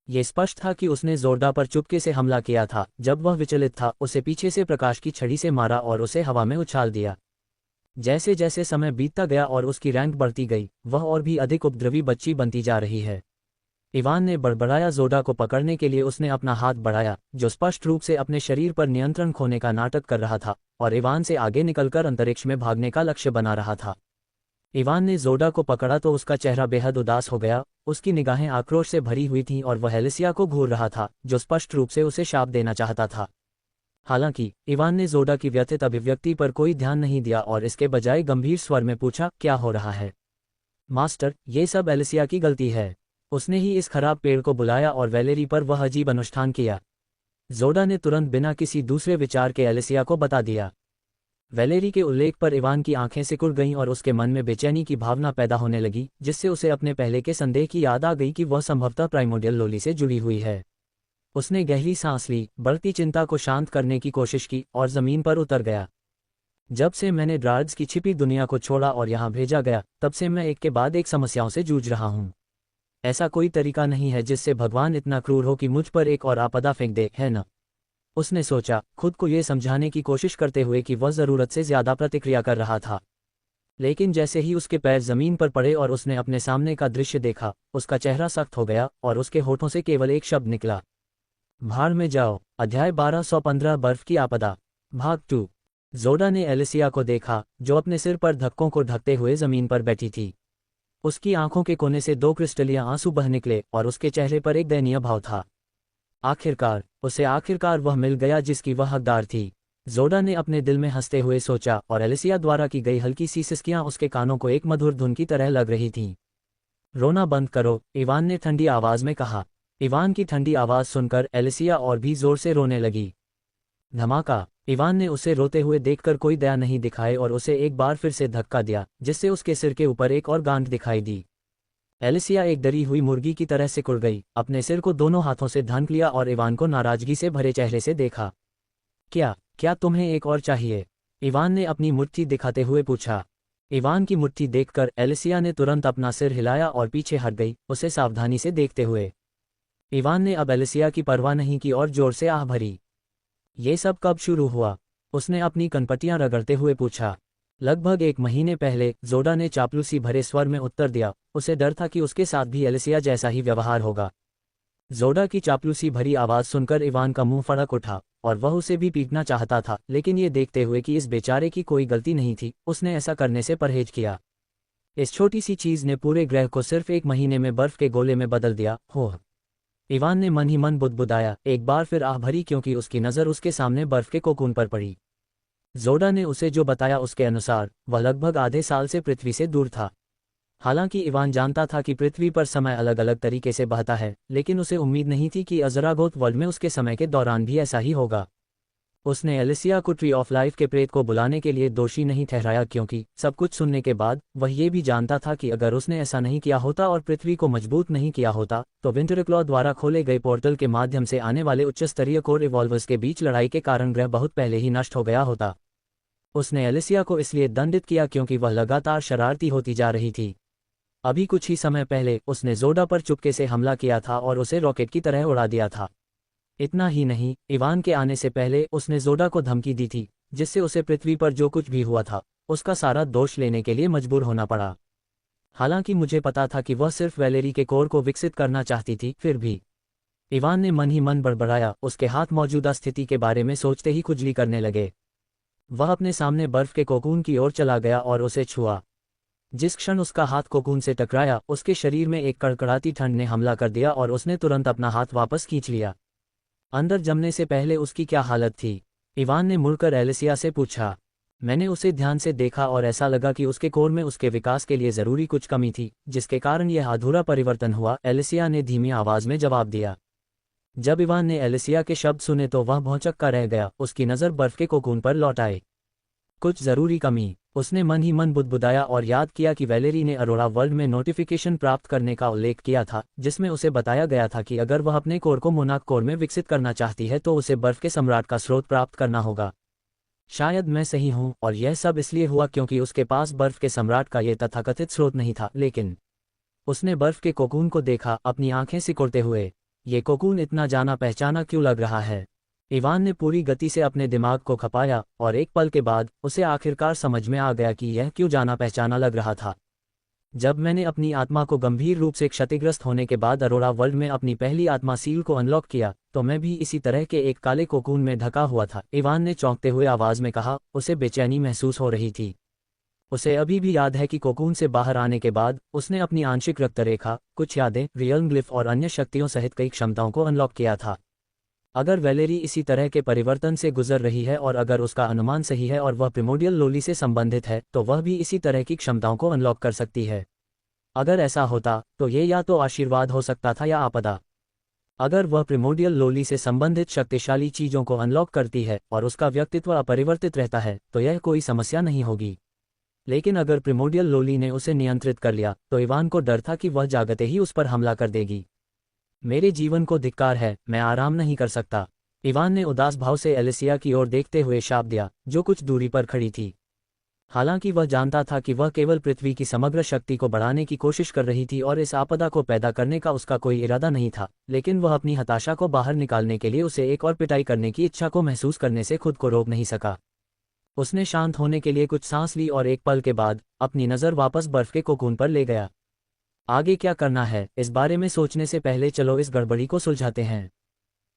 ये स्पष्ट था कि उसने जोरडा पर चुपके से हमला किया था। जब वह विचलित था, उसे पीछे से प्रकाश की छड़ी से मारा और उसे हवा में उछाल दिया। जैसे जैसे समय बीतता गया और उसकी रैंक बढ़ती गई, वह और भी अधिक उपद्रवी बच्ची बनती जा रही है। इवान ने बड़बड़ाया। जोडा को पकड़ने के लिए उसने अपना हाथ बढ़ाया, जो स्पष्ट रूप से अपने शरीर पर नियंत्रण खोने का नाटक कर रहा था और इवान से आगे निकलकर अंतरिक्ष में भागने का लक्ष्य बना रहा था। इवान ने जोडा को पकड़ा तो उसका चेहरा बेहद उदास हो गया। उसकी निगाहें आक्रोश से भरी हुई थीं और वह एलिसिया को घूर रहा था, जो स्पष्ट रूप से उसे शाप देना चाहता था। हालांकि इवान ने जोडा की व्यथित अभिव्यक्ति पर कोई ध्यान नहीं दिया और इसके बजाय गंभीर स्वर में पूछा, क्या हो रहा है? मास्टर, ये सब एलिसिया की गलती है। उसने ही इस खराब पेड़ को बुलाया और वैलेरी पर वह अजीब अनुष्ठान किया। जोडा ने तुरंत बिना किसी दूसरे विचार के एलिसिया को बता दिया। वैलेरी के उल्लेख पर इवान की आंखें सिकुड़ गईं और उसके मन में बेचैनी की भावना पैदा होने लगी, जिससे उसे अपने पहले के संदेह की याद आ गई कि वह संभवतः प्राइमोडियल लोली से जुड़ी हुई है। उसने गहरी सांस ली, बढ़ती चिंता को शांत करने की कोशिश की और जमीन पर उतर गया। जब से मैंने ड्रार्ड्स की छिपी दुनिया को छोड़ा और यहाँ भेजा गया, तब से मैं एक के बाद एक समस्याओं से जूझ रहा हूँ। ऐसा कोई तरीका नहीं है जिससे भगवान इतना क्रूर हो कि मुझ पर एक और आपदा फेंक दे, है न? उसने सोचा, खुद को ये समझाने की कोशिश करते हुए कि वह जरूरत से ज्यादा प्रतिक्रिया कर रहा था। लेकिन जैसे ही उसके पैर जमीन पर पड़े और उसने अपने सामने का दृश्य देखा, उसका चेहरा सख्त हो गया और उसके होठों से केवल एक शब्द निकला, भाड़ में जाओ। अध्याय 1215 बर्फ की आपदा, भाग 2। जोडा ने एलिसिया को देखा, जो अपने सिर पर धक्कों को ढकते हुए जमीन पर बैठी थी। उसकी आंखों के कोने से 2 क्रिस्टलीय आंसू बह निकले और उसके चेहरे पर एक दयनीय भाव था। आखिरकार वह मिल गया जिसकी वह हकदार थी। जोडा ने अपने दिल में हंसते हुए सोचा और एलिसिया द्वारा की गई हल्की सी सिसकियां उसके कानों को एक मधुर धुन की तरह लग रही थीं। रोना बंद करो, इवान ने ठंडी आवाज में कहा। इवान की ठंडी आवाज सुनकर एलिसिया और भी जोर से रोने लगी। धमाका! इवान ने उसे रोते हुए देखकर कोई दया नहीं दिखाए और उसे एक बार फिर से धक्का दिया, जिससे उसके सिर के ऊपर एक और गांठ दिखाई दी। एलिसिया एक डरी हुई मुर्गी की तरह सिकुड़ गई, अपने सिर को दोनों हाथों से ढांक लिया और इवान को नाराजगी से भरे चेहरे से देखा। क्या क्या तुम्हें एक और चाहिए? इवान ने अपनी मुट्ठी दिखाते हुए पूछा। इवान की मुट्ठी देखकर एलिसिया ने तुरंत अपना सिर हिलाया और पीछे हट गई, उसे सावधानी से देखते हुए। इवान ने अब एलिसिया की परवाह नहीं की और जोर से आह भरी। ये सब कब शुरू हुआ? उसने अपनी कनपटियां रगड़ते हुए पूछा। लगभग 1 महीने पहले, जोडा ने चापलूसी भरे स्वर में उत्तर दिया। उसे डर था कि उसके साथ भी एलिसिया जैसा ही व्यवहार होगा। जोडा की चापलूसी भरी आवाज सुनकर इवान का मुंह फड़क उठा और वह उसे भी पीटना चाहता था, लेकिन ये देखते हुए कि इस बेचारे की कोई गलती नहीं थी, उसने ऐसा करने से परहेज किया। इस छोटी सी चीज ने पूरे ग्रह को सिर्फ 1 महीने में बर्फ के गोले में बदल दिया। हो! इवान ने मन ही मन बुदबुदाया, एक बार फिर आह भरी, क्योंकि उसकी नज़र उसके सामने बर्फ के कोकून पर पड़ी। जोडा ने उसे जो बताया उसके अनुसार वह लगभग आधे साल से पृथ्वी से दूर था। हालांकि इवान जानता था कि पृथ्वी पर समय अलग अलग तरीके से बहता है, लेकिन उसे उम्मीद नहीं थी कि अज़रागोथ वर्ल्ड में उसके समय के दौरान भी ऐसा ही होगा। उसने एलिसिया को ट्री ऑफ लाइफ के प्रेत को बुलाने के लिए दोषी नहीं ठहराया, क्योंकि सब कुछ सुनने के बाद वह ये भी जानता था कि अगर उसने ऐसा नहीं किया होता और पृथ्वी को मजबूत नहीं किया होता, तो विंटरक्लॉ द्वारा खोले गए पोर्टल के माध्यम से आने वाले उच्च स्तरीय कोर इवॉल्वर्स के बीच लड़ाई के कारण ग्रह बहुत पहले ही नष्ट हो गया होता। उसने एलिसिया को इसलिए दंडित किया क्योंकि वह लगातार शरारती होती जा रही थी। अभी कुछ ही समय पहले उसने जोडा पर चुपके से हमला किया था और उसे रॉकेट की तरह उड़ा दिया था। इतना ही नहीं, इवान के आने से पहले उसने जोडा को धमकी दी थी, जिससे उसे पृथ्वी पर जो कुछ भी हुआ था उसका सारा दोष लेने के लिए मजबूर होना पड़ा। हालांकि मुझे पता था कि वह सिर्फ वैलेरी के कोर को विकसित करना चाहती थी, फिर भी। इवान ने मन ही मन बड़बड़ाया, उसके हाथ मौजूदा स्थिति के बारे में सोचते ही खुजली करने लगे। वह अपने सामने बर्फ के कोकून की ओर चला गया और उसे छुआ। जिस क्षण उसका हाथ कोकून से टकराया, उसके शरीर में एक कड़कड़ाती ठंड ने हमला कर दिया और उसने तुरंत अपना हाथ वापस खींच लिया। अंदर जमने से पहले उसकी क्या हालत थी? इवान ने मुड़कर एलिसिया से पूछा। मैंने उसे ध्यान से देखा और ऐसा लगा कि उसके कोर में उसके विकास के लिए जरूरी कुछ कमी थी, जिसके कारण यह अधूरा परिवर्तन हुआ, एलिसिया ने धीमी आवाज में जवाब दिया। जब इवान ने एलिसिया के शब्द सुने तो वह भौंचक्का रह गया, उसकी नज़र बर्फ के कोकून पर लौट आई। कुछ जरूरी कमी? उसने मन ही मन बुदबुदाया और याद किया कि वैलेरी ने अरोरा वर्ल्ड में नोटिफिकेशन प्राप्त करने का उल्लेख किया था, जिसमें उसे बताया गया था कि अगर वह अपने कोर को मोनाक कोर में विकसित करना चाहती है तो उसे बर्फ के सम्राट का स्रोत प्राप्त करना होगा। शायद मैं सही हूं और यह सब इसलिए हुआ क्योंकि उसके पास बर्फ के सम्राट का यह तथाकथित स्रोत नहीं था, लेकिन उसने बर्फ के कोकून को देखा, अपनी आंखें सिकुड़ते हुए। ये कोकून इतना जाना पहचाना क्यों लग रहा है? इवान ने पूरी गति से अपने दिमाग को खपाया और एक पल के बाद उसे आखिरकार समझ में आ गया कि यह क्यों जाना पहचाना लग रहा था। जब मैंने अपनी आत्मा को गंभीर रूप से क्षतिग्रस्त होने के बाद अरोरा वर्ल्ड में अपनी पहली आत्मा सील को अनलॉक किया, तो मैं भी इसी तरह के एक काले कोकून में ढका हुआ था, इवान ने चौंकते हुए आवाज में कहा। उसे बेचैनी महसूस हो रही थी। उसे अभी भी याद है कि कोकून से बाहर आने के बाद उसने अपनी आंशिक रक्तरेखा, कुछ यादें, रियल्म ग्लिफ और अन्य शक्तियों सहित कई क्षमताओं को अनलॉक किया था। अगर वैलेरी इसी तरह के परिवर्तन से गुजर रही है और अगर उसका अनुमान सही है और वह प्रिमोडियल लोली से संबंधित है, तो वह भी इसी तरह की क्षमताओं को अनलॉक कर सकती है। अगर ऐसा होता तो ये या तो आशीर्वाद हो सकता था या आपदा। अगर वह प्रिमोडियल लोली से संबंधित शक्तिशाली चीजों को अनलॉक करती है और उसका व्यक्तित्व अपरिवर्तित रहता है, तो यह कोई समस्या नहीं होगी। लेकिन अगर प्रिमोडियल लोली ने उसे नियंत्रित कर लिया, तो इवान को डर था कि वह जागते ही उस पर हमला कर देगी। मेरे जीवन को धिक्कार है, मैं आराम नहीं कर सकता, इवान ने उदास भाव से एलिसिया की ओर देखते हुए शाप दिया, जो कुछ दूरी पर खड़ी थी। हालांकि वह जानता था कि वह केवल पृथ्वी की समग्र शक्ति को बढ़ाने की कोशिश कर रही थी और इस आपदा को पैदा करने का उसका कोई इरादा नहीं था, लेकिन वह अपनी हताशा को बाहर निकालने के लिए उसे एक और पिटाई करने की इच्छा को महसूस करने से खुद को रोक नहीं सका। उसने शांत होने के लिए कुछ सांस ली और एक पल के बाद अपनी नज़र वापस बर्फ के कोकून पर ले गया। आगे क्या करना है, इस बारे में सोचने से पहले चलो इस गड़बड़ी को सुलझाते हैं,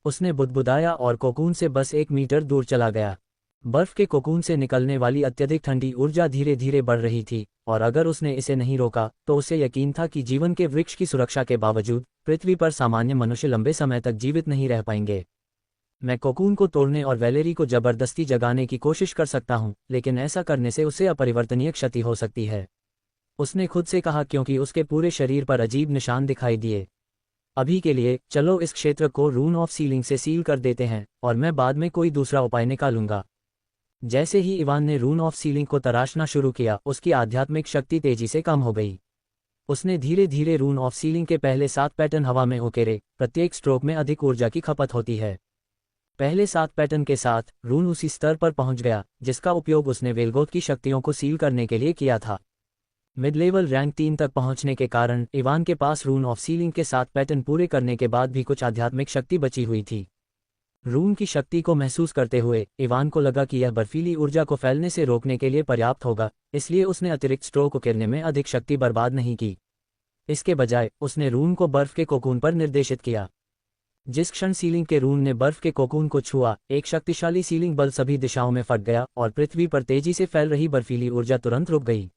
उसने बुदबुदाया और कोकून से बस 1 मीटर दूर चला गया। बर्फ के कोकून से निकलने वाली अत्यधिक ठंडी ऊर्जा धीरे धीरे बढ़ रही थी और अगर उसने इसे नहीं रोका तो उसे यकीन था कि जीवन के वृक्ष की सुरक्षा के बावजूद पृथ्वी पर सामान्य मनुष्य लंबे समय तक जीवित नहीं रह पाएंगे। मैं कोकून को तोड़ने और वैलेरी को जबरदस्ती जगाने की कोशिश कर सकता हूं, लेकिन ऐसा करने से उसे अपरिवर्तनीय क्षति हो सकती है। उसने खुद से कहा क्योंकि उसके पूरे शरीर पर अजीब निशान दिखाई दिए। अभी के लिए चलो इस क्षेत्र को रून ऑफ सीलिंग से सील कर देते हैं और मैं बाद में कोई दूसरा उपाय निकालूंगा। जैसे ही इवान ने रून ऑफ सीलिंग को तराशना शुरू किया, उसकी आध्यात्मिक शक्ति तेजी से कम हो गई। उसने धीरे धीरे रून ऑफ सीलिंग के पहले 7 पैटर्न हवा में उकेरे। प्रत्येक स्ट्रोक में अधिक ऊर्जा की खपत होती है। पहले 7 पैटर्न के साथ रून उसी स्तर पर पहुंच गया जिसका उपयोग उसने वेलगोथ की शक्तियों को सील करने के लिए किया था। मिड लेवल रैंक 3 तक पहुंचने के कारण इवान के पास रून ऑफ सीलिंग के 7 पैटर्न पूरे करने के बाद भी कुछ आध्यात्मिक शक्ति बची हुई थी। रून की शक्ति को महसूस करते हुए इवान को लगा कि यह बर्फीली ऊर्जा को फैलने से रोकने के लिए पर्याप्त होगा, इसलिए उसने अतिरिक्त स्ट्रोक उकेरने में अधिक शक्ति बर्बाद नहीं की। इसके बजाय उसने रून को बर्फ के कोकून पर निर्देशित किया। जिस क्षण सीलिंग के रून ने बर्फ के कोकून को छुआ, एक शक्तिशाली सीलिंग बल सभी दिशाओं में फट गया और पृथ्वी पर तेजी से फैल रही बर्फीली ऊर्जा तुरंत रुक गई।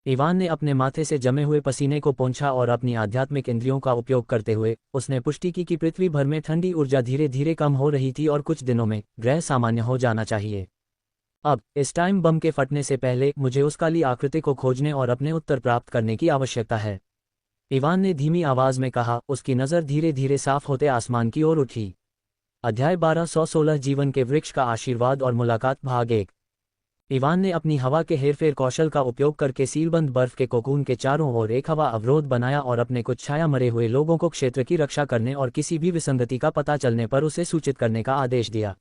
इवान ने अपने माथे से जमे हुए पसीने को पोंछा और अपनी आध्यात्मिक इंद्रियों का उपयोग करते हुए उसने पुष्टि की कि पृथ्वी भर में ठंडी ऊर्जा धीरे धीरे कम हो रही थी और कुछ दिनों में ग्रह सामान्य हो जाना चाहिए। अब इस टाइम बम के फटने से पहले मुझे उस काली आकृति को खोजने और अपने उत्तर प्राप्त करने की आवश्यकता है, इवान ने धीमी आवाज में कहा। उसकी नज़र धीरे धीरे साफ होते आसमान की ओर उठी। अध्याय 1216 जीवन के वृक्ष का आशीर्वाद और मुलाकात भाग 1। इवान ने अपनी हवा के हेरफेर कौशल का उपयोग करके सीलबंद बर्फ के कोकून के चारों ओर एक हवा अवरोध बनाया और अपने कुछ छाया मरे हुए लोगों को क्षेत्र की रक्षा करने और किसी भी विसंगति का पता चलने पर उसे सूचित करने का आदेश दिया।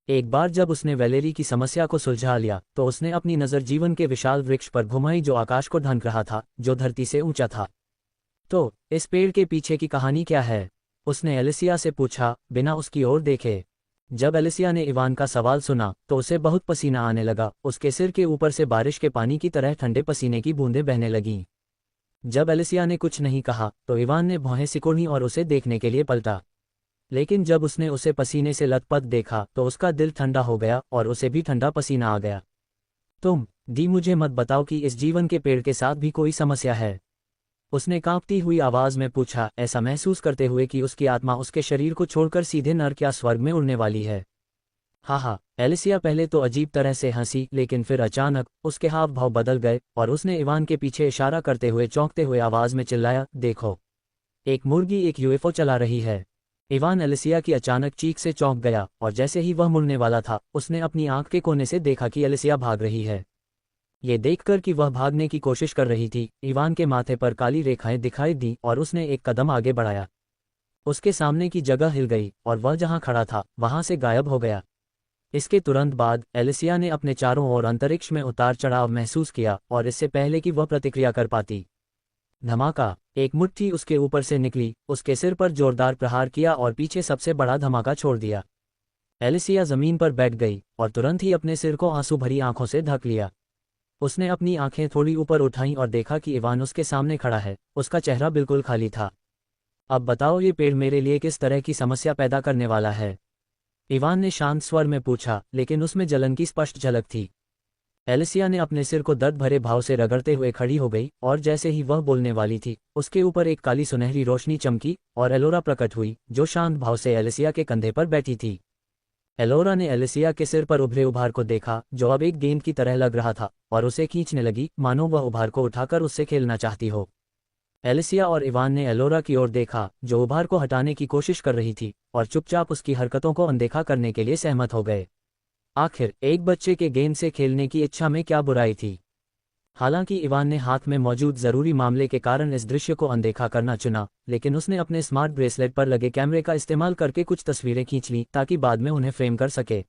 एक बार जब उसने वैलेरी की समस्या को सुलझा लिया तो उसने अपनी नज़र जीवन के विशाल वृक्ष पर घुमाई जो आकाश को ढक रहा था, जो धरती से ऊंचा था। तो इस पेड़ के पीछे की कहानी क्या है? उसने एलिसिया से पूछा, बिना उसकी ओर देखे। जब एलिसिया ने इवान का सवाल सुना तो उसे बहुत पसीना आने लगा। उसके सिर के ऊपर से बारिश के पानी की तरह ठंडे पसीने की बूंदें बहने लगीं। जब एलिसिया ने कुछ नहीं कहा तो इवान ने भौहें सिकुड़ी और उसे देखने के लिए पलटा। लेकिन जब उसने उसे पसीने से लथपथ देखा तो उसका दिल ठंडा हो गया और उसे भी ठंडा पसीना आ गया। तुम मुझे मत बताओ कि इस जीवन के पेड़ के साथ भी कोई समस्या है, उसने कांपती हुई आवाज में पूछा, ऐसा महसूस करते हुए कि उसकी आत्मा उसके शरीर को छोड़कर सीधे नर्क या स्वर्ग में उड़ने वाली है। हाँ, एलिसिया पहले तो अजीब तरह से हंसी, लेकिन फिर अचानक उसके हाव भाव बदल गए और उसने इवान के पीछे इशारा करते हुए चौंकते हुए आवाज में चिल्लाया, देखो, एक मुर्गी एक यूएफओ चला रही है। इवान एलिसिया की अचानक चीख से चौंक गया और जैसे ही वह मुड़ने वाला था उसने अपनी आंख के कोने से देखा कि एलिसिया भाग रही है। ये देखकर कि वह भागने की कोशिश कर रही थी, इवान के माथे पर काली रेखाएं दिखाई दी और उसने एक कदम आगे बढ़ाया। उसके सामने की जगह हिल गई और वह जहां खड़ा था वहां से गायब हो गया। इसके तुरंत बाद एलिसिया ने अपने चारों ओर अंतरिक्ष में उतार चढ़ाव महसूस किया और इससे पहले कि वह प्रतिक्रिया कर पाती, धमाका, एक मुट्ठी उसके ऊपर से निकली, उसके सिर पर जोरदार प्रहार किया और पीछे सबसे बड़ा धमाका छोड़ दिया। एलिसिया जमीन पर बैठ गई और तुरंत ही अपने सिर को आंसू भरी आंखों से ढक लिया। उसने अपनी आंखें थोड़ी ऊपर उठाईं और देखा कि इवान उसके सामने खड़ा है। उसका चेहरा बिल्कुल खाली था। अब बताओ, ये पेड़ मेरे लिए किस तरह की समस्या पैदा करने वाला है? इवान ने शांत स्वर में पूछा, लेकिन उसमें जलन की स्पष्ट झलक थी। एलिसिया ने अपने सिर को दर्द भरे भाव से रगड़ते हुए खड़ी हो गई और जैसे ही वह बोलने वाली थी उसके ऊपर एक काली सुनहरी रोशनी चमकी और एलोरा प्रकट हुई, जो शांत भाव से एलिसिया के कंधे पर बैठी थी। एलोरा ने एलिसिया के सिर पर उभरे उभार को देखा, जो अब एक गेंद की तरह लग रहा था, और उसे खींचने लगी, मानो वह उभार को उठाकर उससे खेलना चाहती हो। एलिसिया और इवान ने एलोरा की ओर देखा, जो उभार को हटाने की कोशिश कर रही थी, और चुपचाप उसकी हरकतों को अनदेखा करने के लिए सहमत हो गए। आखिर एक बच्चे के गेंद से खेलने की इच्छा में क्या बुराई थी? हालांकि इवान ने हाथ में मौजूद जरूरी मामले के कारण इस दृश्य को अनदेखा करना चुना, लेकिन उसने अपने स्मार्ट ब्रेसलेट पर लगे कैमरे का इस्तेमाल करके कुछ तस्वीरें खींच लीं ताकि बाद में उन्हें फ्रेम कर सके।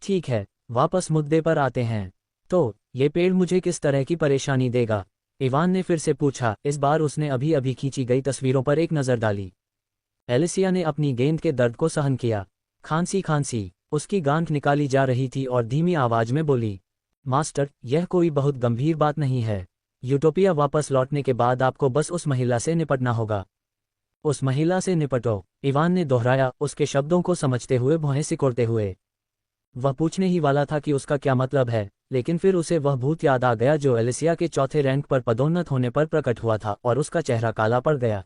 ठीक है, वापस मुद्दे पर आते हैं। तो ये पेड़ मुझे किस तरह की परेशानी देगा? इवान ने फिर से पूछा। इस बार उसने अभी अभी खींची गई तस्वीरों पर एक नज़र डाली। एलिसिया ने अपनी गेंद के दर्द को सहन किया। खांसी, उसकी गांठ निकाली जा रही थी और धीमी आवाज में बोली, मास्टर, यह कोई बहुत गंभीर बात नहीं है। यूटोपिया वापस लौटने के बाद आपको बस उस महिला से निपटना होगा। उस महिला से निपटो, इवान ने दोहराया, उसके शब्दों को समझते हुए भौहें सिकोड़ते हुए। वह पूछने ही वाला था कि उसका क्या मतलब है, लेकिन फिर उसे वह भूत याद आ गया जो एलिसिया के चौथे रैंक पर पदोन्नत होने पर प्रकट हुआ था, और उसका चेहरा काला पड़ गया।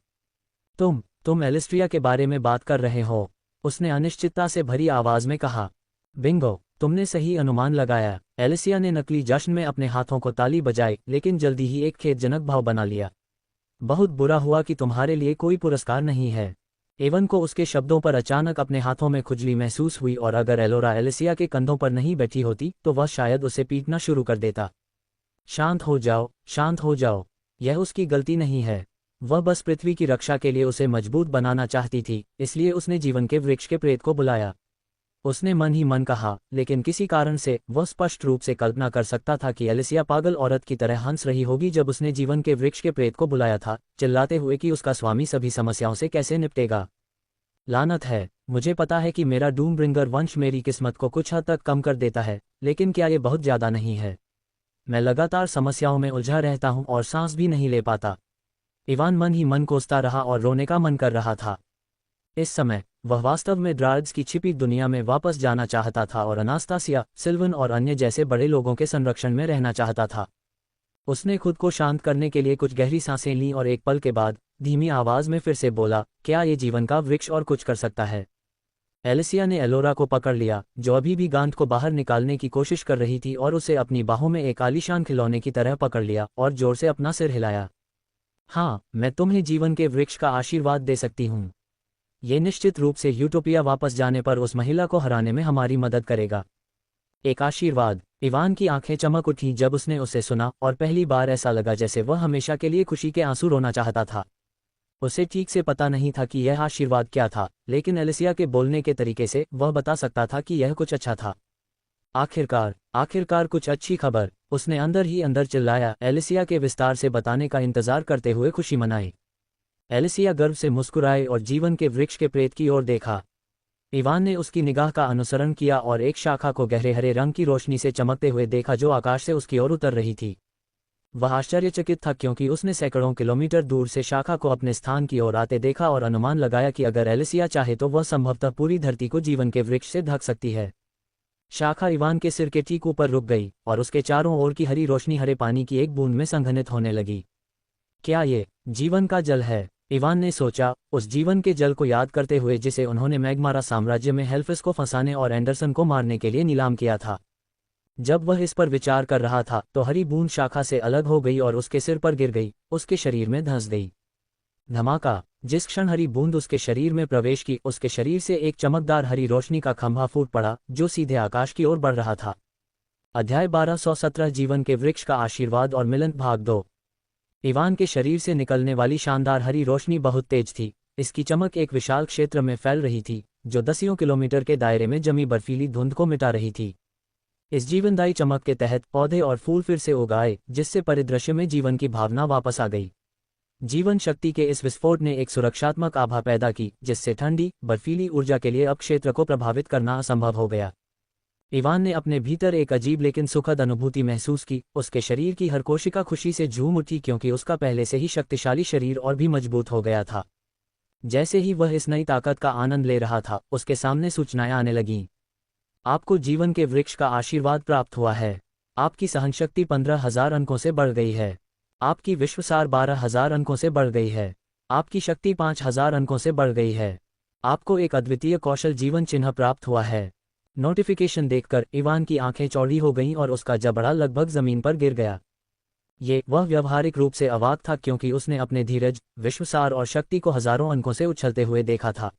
तुम एलिस्ट्रिया के बारे में बात कर रहे हो? उसने अनिश्चितता से भरी आवाज में कहा। बिंगो, तुमने सही अनुमान लगाया। एलिसिया ने नकली जश्न में अपने हाथों को ताली बजाई, लेकिन जल्दी ही एक खेदजनक भाव बना लिया। बहुत बुरा हुआ कि तुम्हारे लिए कोई पुरस्कार नहीं है। एवन को उसके शब्दों पर अचानक अपने हाथों में खुजली महसूस हुई, और अगर एलोरा एलिसिया के कंधों पर नहीं बैठी होती तो वह शायद उसे पीटना शुरू कर देता। शांत हो जाओ, शांत हो जाओ। यह उसकी गलती नहीं है। वह बस पृथ्वी की रक्षा के लिए उसे मजबूत बनाना चाहती थी, इसलिए उसने जीवन के वृक्ष के प्रेत को बुलाया। उसने मन ही मन कहा, लेकिन किसी कारण से वह स्पष्ट रूप से कल्पना कर सकता था कि एलिसिया पागल औरत की तरह हंस रही होगी जब उसने जीवन के वृक्ष के प्रेत को बुलाया था, चिल्लाते हुए कि उसका स्वामी सभी समस्याओं से कैसे निपटेगा। लानत है, मुझे पता है कि मेरा डूम ब्रिंगर वंश मेरी किस्मत को कुछ हद तक कम कर देता है, लेकिन क्या ये बहुत ज्यादा नहीं है? मैं लगातार समस्याओं में उलझा रहता हूं और सांस भी नहीं ले पाता। इवान मन ही मन कोसता रहा और रोने का मन कर रहा था। इस समय वह वास्तव में ड्रार्ड्स की छिपी दुनिया में वापस जाना चाहता था और अनास्तासिया, सिल्वन और अन्य जैसे बड़े लोगों के संरक्षण में रहना चाहता था। उसने खुद को शांत करने के लिए कुछ गहरी सांसें लीं और एक पल के बाद धीमी आवाज में फिर से बोला, क्या ये जीवन का वृक्ष और कुछ कर सकता है? एलिसिया ने एलोरा को पकड़ लिया, जो अभी भी गांठ को बाहर निकालने की कोशिश कर रही थी, और उसे अपनी बाहों में एक आलीशान खिलौने की तरह पकड़ लिया और जोर से अपना सिर हिलाया। हाँ, मैं तुम्हें जीवन के वृक्ष का आशीर्वाद दे सकती हूँ। ये निश्चित रूप से यूटोपिया वापस जाने पर उस महिला को हराने में हमारी मदद करेगा। एक आशीर्वाद। इवान की आंखें चमक उठीं जब उसने उसे सुना, और पहली बार ऐसा लगा जैसे वह हमेशा के लिए खुशी के आंसू रोना चाहता था। उसे ठीक से पता नहीं था कि यह आशीर्वाद क्या था, लेकिन एलिसिया के बोलने के तरीके से वह बता सकता था कि यह कुछ अच्छा था। आखिरकार, आखिरकार कुछ अच्छी खबर, उसने अंदर ही अंदर चिल्लाया, एलिसिया के विस्तार से बताने का इंतजार करते हुए खुशी मनाई। एलिसिया गर्व से मुस्कुराए और जीवन के वृक्ष के प्रेत की ओर देखा। इवान ने उसकी निगाह का अनुसरण किया और एक शाखा को गहरे हरे रंग की रोशनी से चमकते हुए देखा जो आकाश से उसकी ओर उतर रही थी। वह आश्चर्यचकित था क्योंकि उसने सैकड़ों किलोमीटर दूर से शाखा को अपने स्थान की ओर आते देखा और अनुमान लगाया कि अगर एलिसिया चाहे तो वह संभवतः पूरी धरती को जीवन के वृक्ष से ढक सकती है। शाखा इवान के सिर के ठीक ऊपर रुक गई और उसके चारों ओर की हरी रोशनी हरे पानी की एक बूंद में संघनित होने लगी। क्या ये जीवन का जल है? इवान ने सोचा, उस जीवन के जल को याद करते हुए जिसे उन्होंने मैग्मारा साम्राज्य में हेल्फिस को फंसाने और एंडरसन को मारने के लिए नीलाम किया था। जब वह इस पर विचार कर रहा था तो हरी बूंद शाखा से अलग हो गई और उसके सिर पर गिर गई, उसके शरीर में धंस गई। धमाका। जिस क्षण हरी बूंद उसके शरीर में प्रवेश की, उसके शरीर से एक चमकदार हरी रोशनी का खंभा फूट पड़ा जो सीधे आकाश की ओर बढ़ रहा था। अध्याय 1217 जीवन के वृक्ष का आशीर्वाद और मिलन भाग 2। इवान के शरीर से निकलने वाली शानदार हरी रोशनी बहुत तेज थी। इसकी चमक एक विशाल क्षेत्र में फैल रही थी जो दसियों किलोमीटर के दायरे में जमी बर्फीली धुंध को मिटा रही थी। इस जीवनदायी चमक के तहत पौधे और फूल फिर से उगाए, जिससे परिदृश्य में जीवन की भावना वापस आ गई। जीवन शक्ति के इस विस्फोट ने एक सुरक्षात्मक आभा पैदा की, जिससे ठंडी बर्फीली ऊर्जा के लिए अब क्षेत्र को प्रभावित करना असंभव हो गया। इवान ने अपने भीतर एक अजीब लेकिन सुखद अनुभूति महसूस की। उसके शरीर की हर कोशिका खुशी से झूम उठी क्योंकि उसका पहले से ही शक्तिशाली शरीर और भी मजबूत हो गया था। जैसे ही वह इस नई ताकत का आनंद ले रहा था, उसके सामने सूचनाएं आने लगीं। आपको जीवन के वृक्ष का आशीर्वाद प्राप्त हुआ है। आपकी सहनशक्ति 15,000 अंकों से बढ़ गई है। आपकी विश्वसार 12,000 अंकों से बढ़ गई है। आपकी शक्ति 5,000 अंकों से बढ़ गई है। आपको एक अद्वितीय कौशल जीवन चिन्ह प्राप्त हुआ है। नोटिफिकेशन देखकर इवान की आंखें चौड़ी हो गईं और उसका जबड़ा लगभग जमीन पर गिर गया। वह व्यावहारिक रूप से अवाक था क्योंकि उसने अपने धीरज, विश्वसार और शक्ति को हजारों अंकों से उछलते हुए देखा था।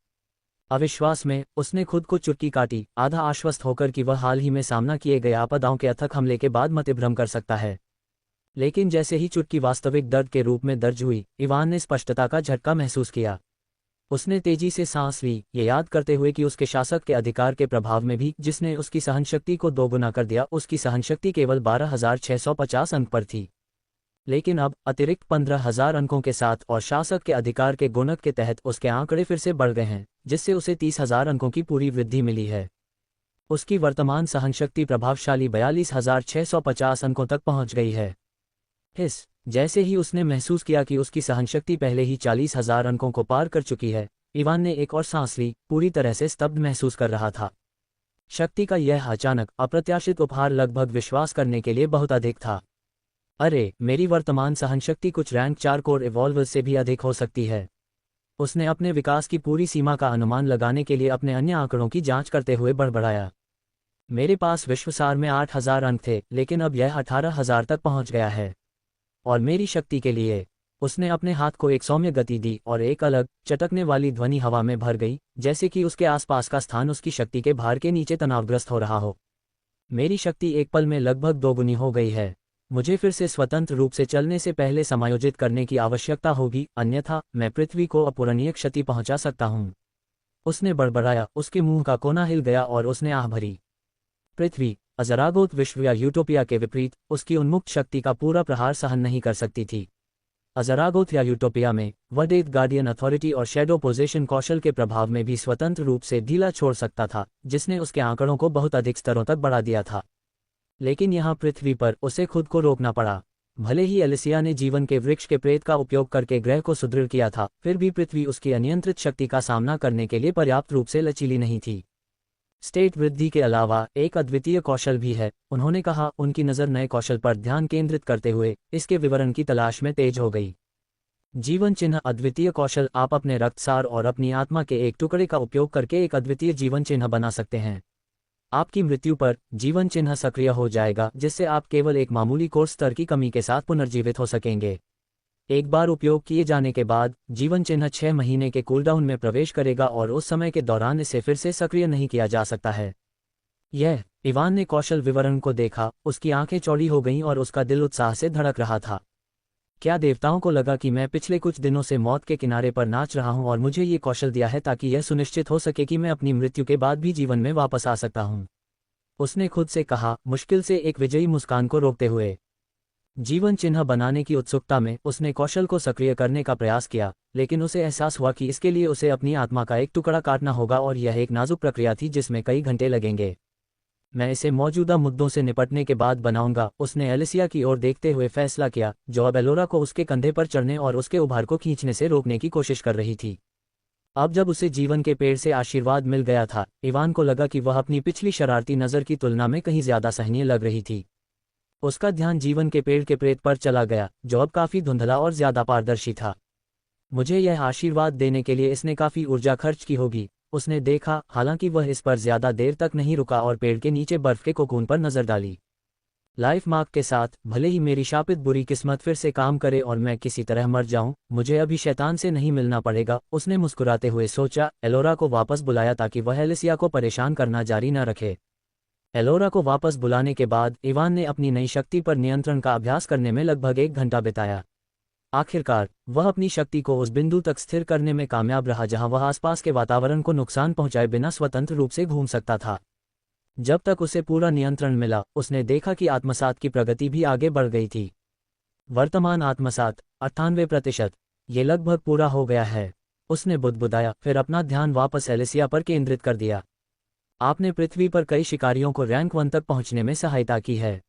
अविश्वास में उसने खुद को चुटकी काटी, आधा आश्वस्त होकर कि वह हाल ही में सामना किए गए आपदाओं के अथक हमले के बाद मतिभ्रम कर सकता है। लेकिन जैसे ही चुटकी वास्तविक दर्द के रूप में दर्ज हुई, इवान ने स्पष्टता का झटका महसूस किया। उसने तेजी से सांस ली, ये याद करते हुए कि उसके शासक के अधिकार के प्रभाव में भी जिसने उसकी सहनशक्ति को दोगुना कर दिया, उसकी सहनशक्ति केवल 12,650 अंक पर थी। लेकिन अब अतिरिक्त 15,000 अंकों के साथ और शासक के अधिकार के गुणक के तहत उसके आंकड़े फिर से बढ़ गए हैं, जिससे उसे 30,000 अंकों की पूरी वृद्धि मिली है। उसकी वर्तमान सहनशक्ति प्रभावशाली 42,650 अंकों तक पहुंच गई है। जैसे ही उसने महसूस किया कि उसकी सहनशक्ति पहले ही 40,000 अंकों को पार कर चुकी है, इवान ने एक और सांस ली, पूरी तरह से स्तब्ध महसूस कर रहा था। शक्ति का यह अचानक अप्रत्याशित उपहार लगभग विश्वास करने के लिए बहुत अधिक था। अरे, मेरी वर्तमान सहनशक्ति कुछ रैंक 4 कोर इवॉल्वर्स से भी अधिक हो सकती है। उसने अपने विकास की पूरी सीमा का अनुमान लगाने के लिए अपने अन्य आंकड़ों की जांच करते हुए बड़बड़ाया। मेरे पास विश्वसार में 8,000 अंक थे, लेकिन अब यह 18,000 तक पहुंच गया है। और मेरी शक्ति के लिए। उसने अपने हाथ को एक सौम्य गति दी और एक अलग, चटकने वाली ध्वनि हवा में भर गई, जैसे कि उसके आसपास का स्थान उसकी शक्ति के भार के नीचे तनावग्रस्त हो रहा हो। मेरी शक्ति एक पल में लगभग दोगुनी हो गई है। मुझे फिर से स्वतंत्र रूप से चलने से पहले समायोजित करने की आवश्यकता होगी, अन्यथा मैं पृथ्वी को अपूरणीय क्षति पहुंचा सकता हूं। उसने बड़बड़ाया, उसके मुंह का कोना हिल गया और उसने आह भरी। पृथ्वी, अज़रागोथ विश्व या यूटोपिया के विपरीत, उसकी उन्मुक्त शक्ति का पूरा प्रहार सहन नहीं कर सकती थी। अज़रागोथ या यूटोपिया में, वह डेथ गार्डियन अथॉरिटी और शैडो पोजेशन कौशल के प्रभाव में भी स्वतंत्र रूप से ढीला छोड़ सकता था, जिसने उसके आंकड़ों को बहुत अधिक स्तरों तक बढ़ा दिया था। लेकिन यहाँ पृथ्वी पर उसे खुद को रोकना पड़ा। भले ही एलिसिया ने जीवन के वृक्ष के प्रेत का उपयोग करके ग्रह को सुदृढ़ किया था, फिर भी पृथ्वी उसकी अनियंत्रित शक्ति का सामना करने के लिए पर्याप्त रूप से लचीली नहीं थी। स्टेट वृद्धि के अलावा एक अद्वितीय कौशल भी है, उन्होंने कहा, उनकी नज़र नए कौशल पर ध्यान केंद्रित करते हुए इसके विवरण की तलाश में तेज हो गई। जीवन चिन्ह अद्वितीय कौशल, आप अपने रक्तसार और अपनी आत्मा के एक टुकड़े का उपयोग करके एक अद्वितीय जीवन चिन्ह बना सकते हैं। आपकी मृत्यु पर जीवन चिन्ह सक्रिय हो जाएगा, जिससे आप केवल एक मामूली कोर्स स्तर की कमी के साथ पुनर्जीवित हो सकेंगे। एक बार उपयोग किए जाने के बाद जीवन चिन्ह 6 महीने के कूलडाउन में प्रवेश करेगा और उस समय के दौरान इसे फिर से सक्रिय नहीं किया जा सकता है। इवान ने कौशल विवरण को देखा, उसकी आंखें चौड़ी हो गईं और उसका दिल उत्साह से धड़क रहा था। क्या देवताओं को लगा कि मैं पिछले कुछ दिनों से मौत के किनारे पर नाच रहा हूं और मुझे ये कौशल दिया है ताकि यह सुनिश्चित हो सके कि मैं अपनी मृत्यु के बाद भी जीवन में वापस आ सकता हूं। उसने खुद से कहा, मुश्किल से एक विजयी मुस्कान को रोकते हुए। जीवन चिन्ह बनाने की उत्सुकता में उसने कौशल को सक्रिय करने का प्रयास किया, लेकिन उसे एहसास हुआ कि इसके लिए उसे अपनी आत्मा का एक टुकड़ा काटना होगा और यह एक नाजुक प्रक्रिया थी जिसमें कई घंटे लगेंगे। मैं इसे मौजूदा मुद्दों से निपटने के बाद बनाऊंगा, उसने एलिसिया की ओर देखते हुए फैसला किया, जो अब एलोरा को उसके कंधे पर चढ़ने और उसके उभार को खींचने से रोकने की कोशिश कर रही थी। अब जब उसे जीवन के पेड़ से आशीर्वाद मिल गया था, इवान को लगा कि वह अपनी पिछली शरारती नज़र की तुलना में कहीं ज्यादा सहनीय लग रही थी। उसका ध्यान जीवन के पेड़ के प्रेत पर चला गया, जो अब काफी धुंधला और ज्यादा पारदर्शी था। मुझे यह आशीर्वाद देने के लिए इसने काफी ऊर्जा खर्च की होगी, उसने देखा, हालांकि वह इस पर ज्यादा देर तक नहीं रुका और पेड़ के नीचे बर्फ के कोकून पर नजर डाली। लाइफ मार्क के साथ, भले ही मेरी शापित बुरी किस्मत फिर से काम करे और मैं किसी तरह मर जाऊं, मुझे अभी शैतान से नहीं मिलना पड़ेगा, उसने मुस्कुराते हुए सोचा। एलोरा को वापस बुलाया ताकि वह एलिसिया को परेशान करना जारी न रखे। एलोरा को वापस बुलाने के बाद इवान ने अपनी नई शक्ति पर नियंत्रण का अभ्यास करने में लगभग 1 घंटा बिताया। आखिरकार वह अपनी शक्ति को उस बिंदु तक स्थिर करने में कामयाब रहा जहां वह आसपास के वातावरण को नुकसान पहुंचाए बिना स्वतंत्र रूप से घूम सकता था। जब तक उसे पूरा नियंत्रण मिला, उसने देखा कि आत्मसात की प्रगति भी आगे बढ़ गई थी। वर्तमान आत्मसात 98%। ये लगभग पूरा हो गया है, उसने बुदबुदाया, फिर अपना ध्यान वापस एलिसिया पर केंद्रित कर दिया। आपने पृथ्वी पर कई शिकारियों को रैंक 1 तक पहुंचने में सहायता की है,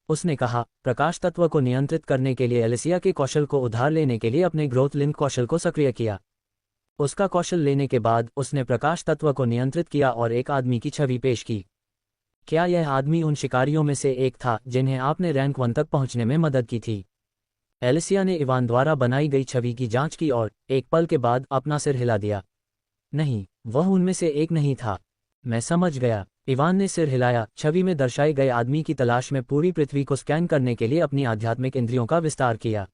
उसने कहा। प्रकाश तत्व को नियंत्रित करने के लिए एलिसिया के कौशल को उधार लेने के लिए अपने ग्रोथ लिंक कौशल को सक्रिय किया। उसका कौशल लेने के बाद उसने प्रकाश तत्व को नियंत्रित किया और एक आदमी की छवि पेश की। क्या यह आदमी उन शिकारियों में से एक था जिन्हें आपने रैंक 1 तक पहुंचने में मदद की थी? एलिसिया ने इवान द्वारा बनाई गई छवि की जांच की और एक पल के बाद अपना सिर हिला दिया। नहीं, वह उनमें से एक नहीं था। मैं समझ गया, इवान ने सिर हिलाया। छवि में दर्शाए गए आदमी की तलाश में पूरी पृथ्वी को स्कैन करने के लिए अपनी आध्यात्मिक इंद्रियों का विस्तार किया।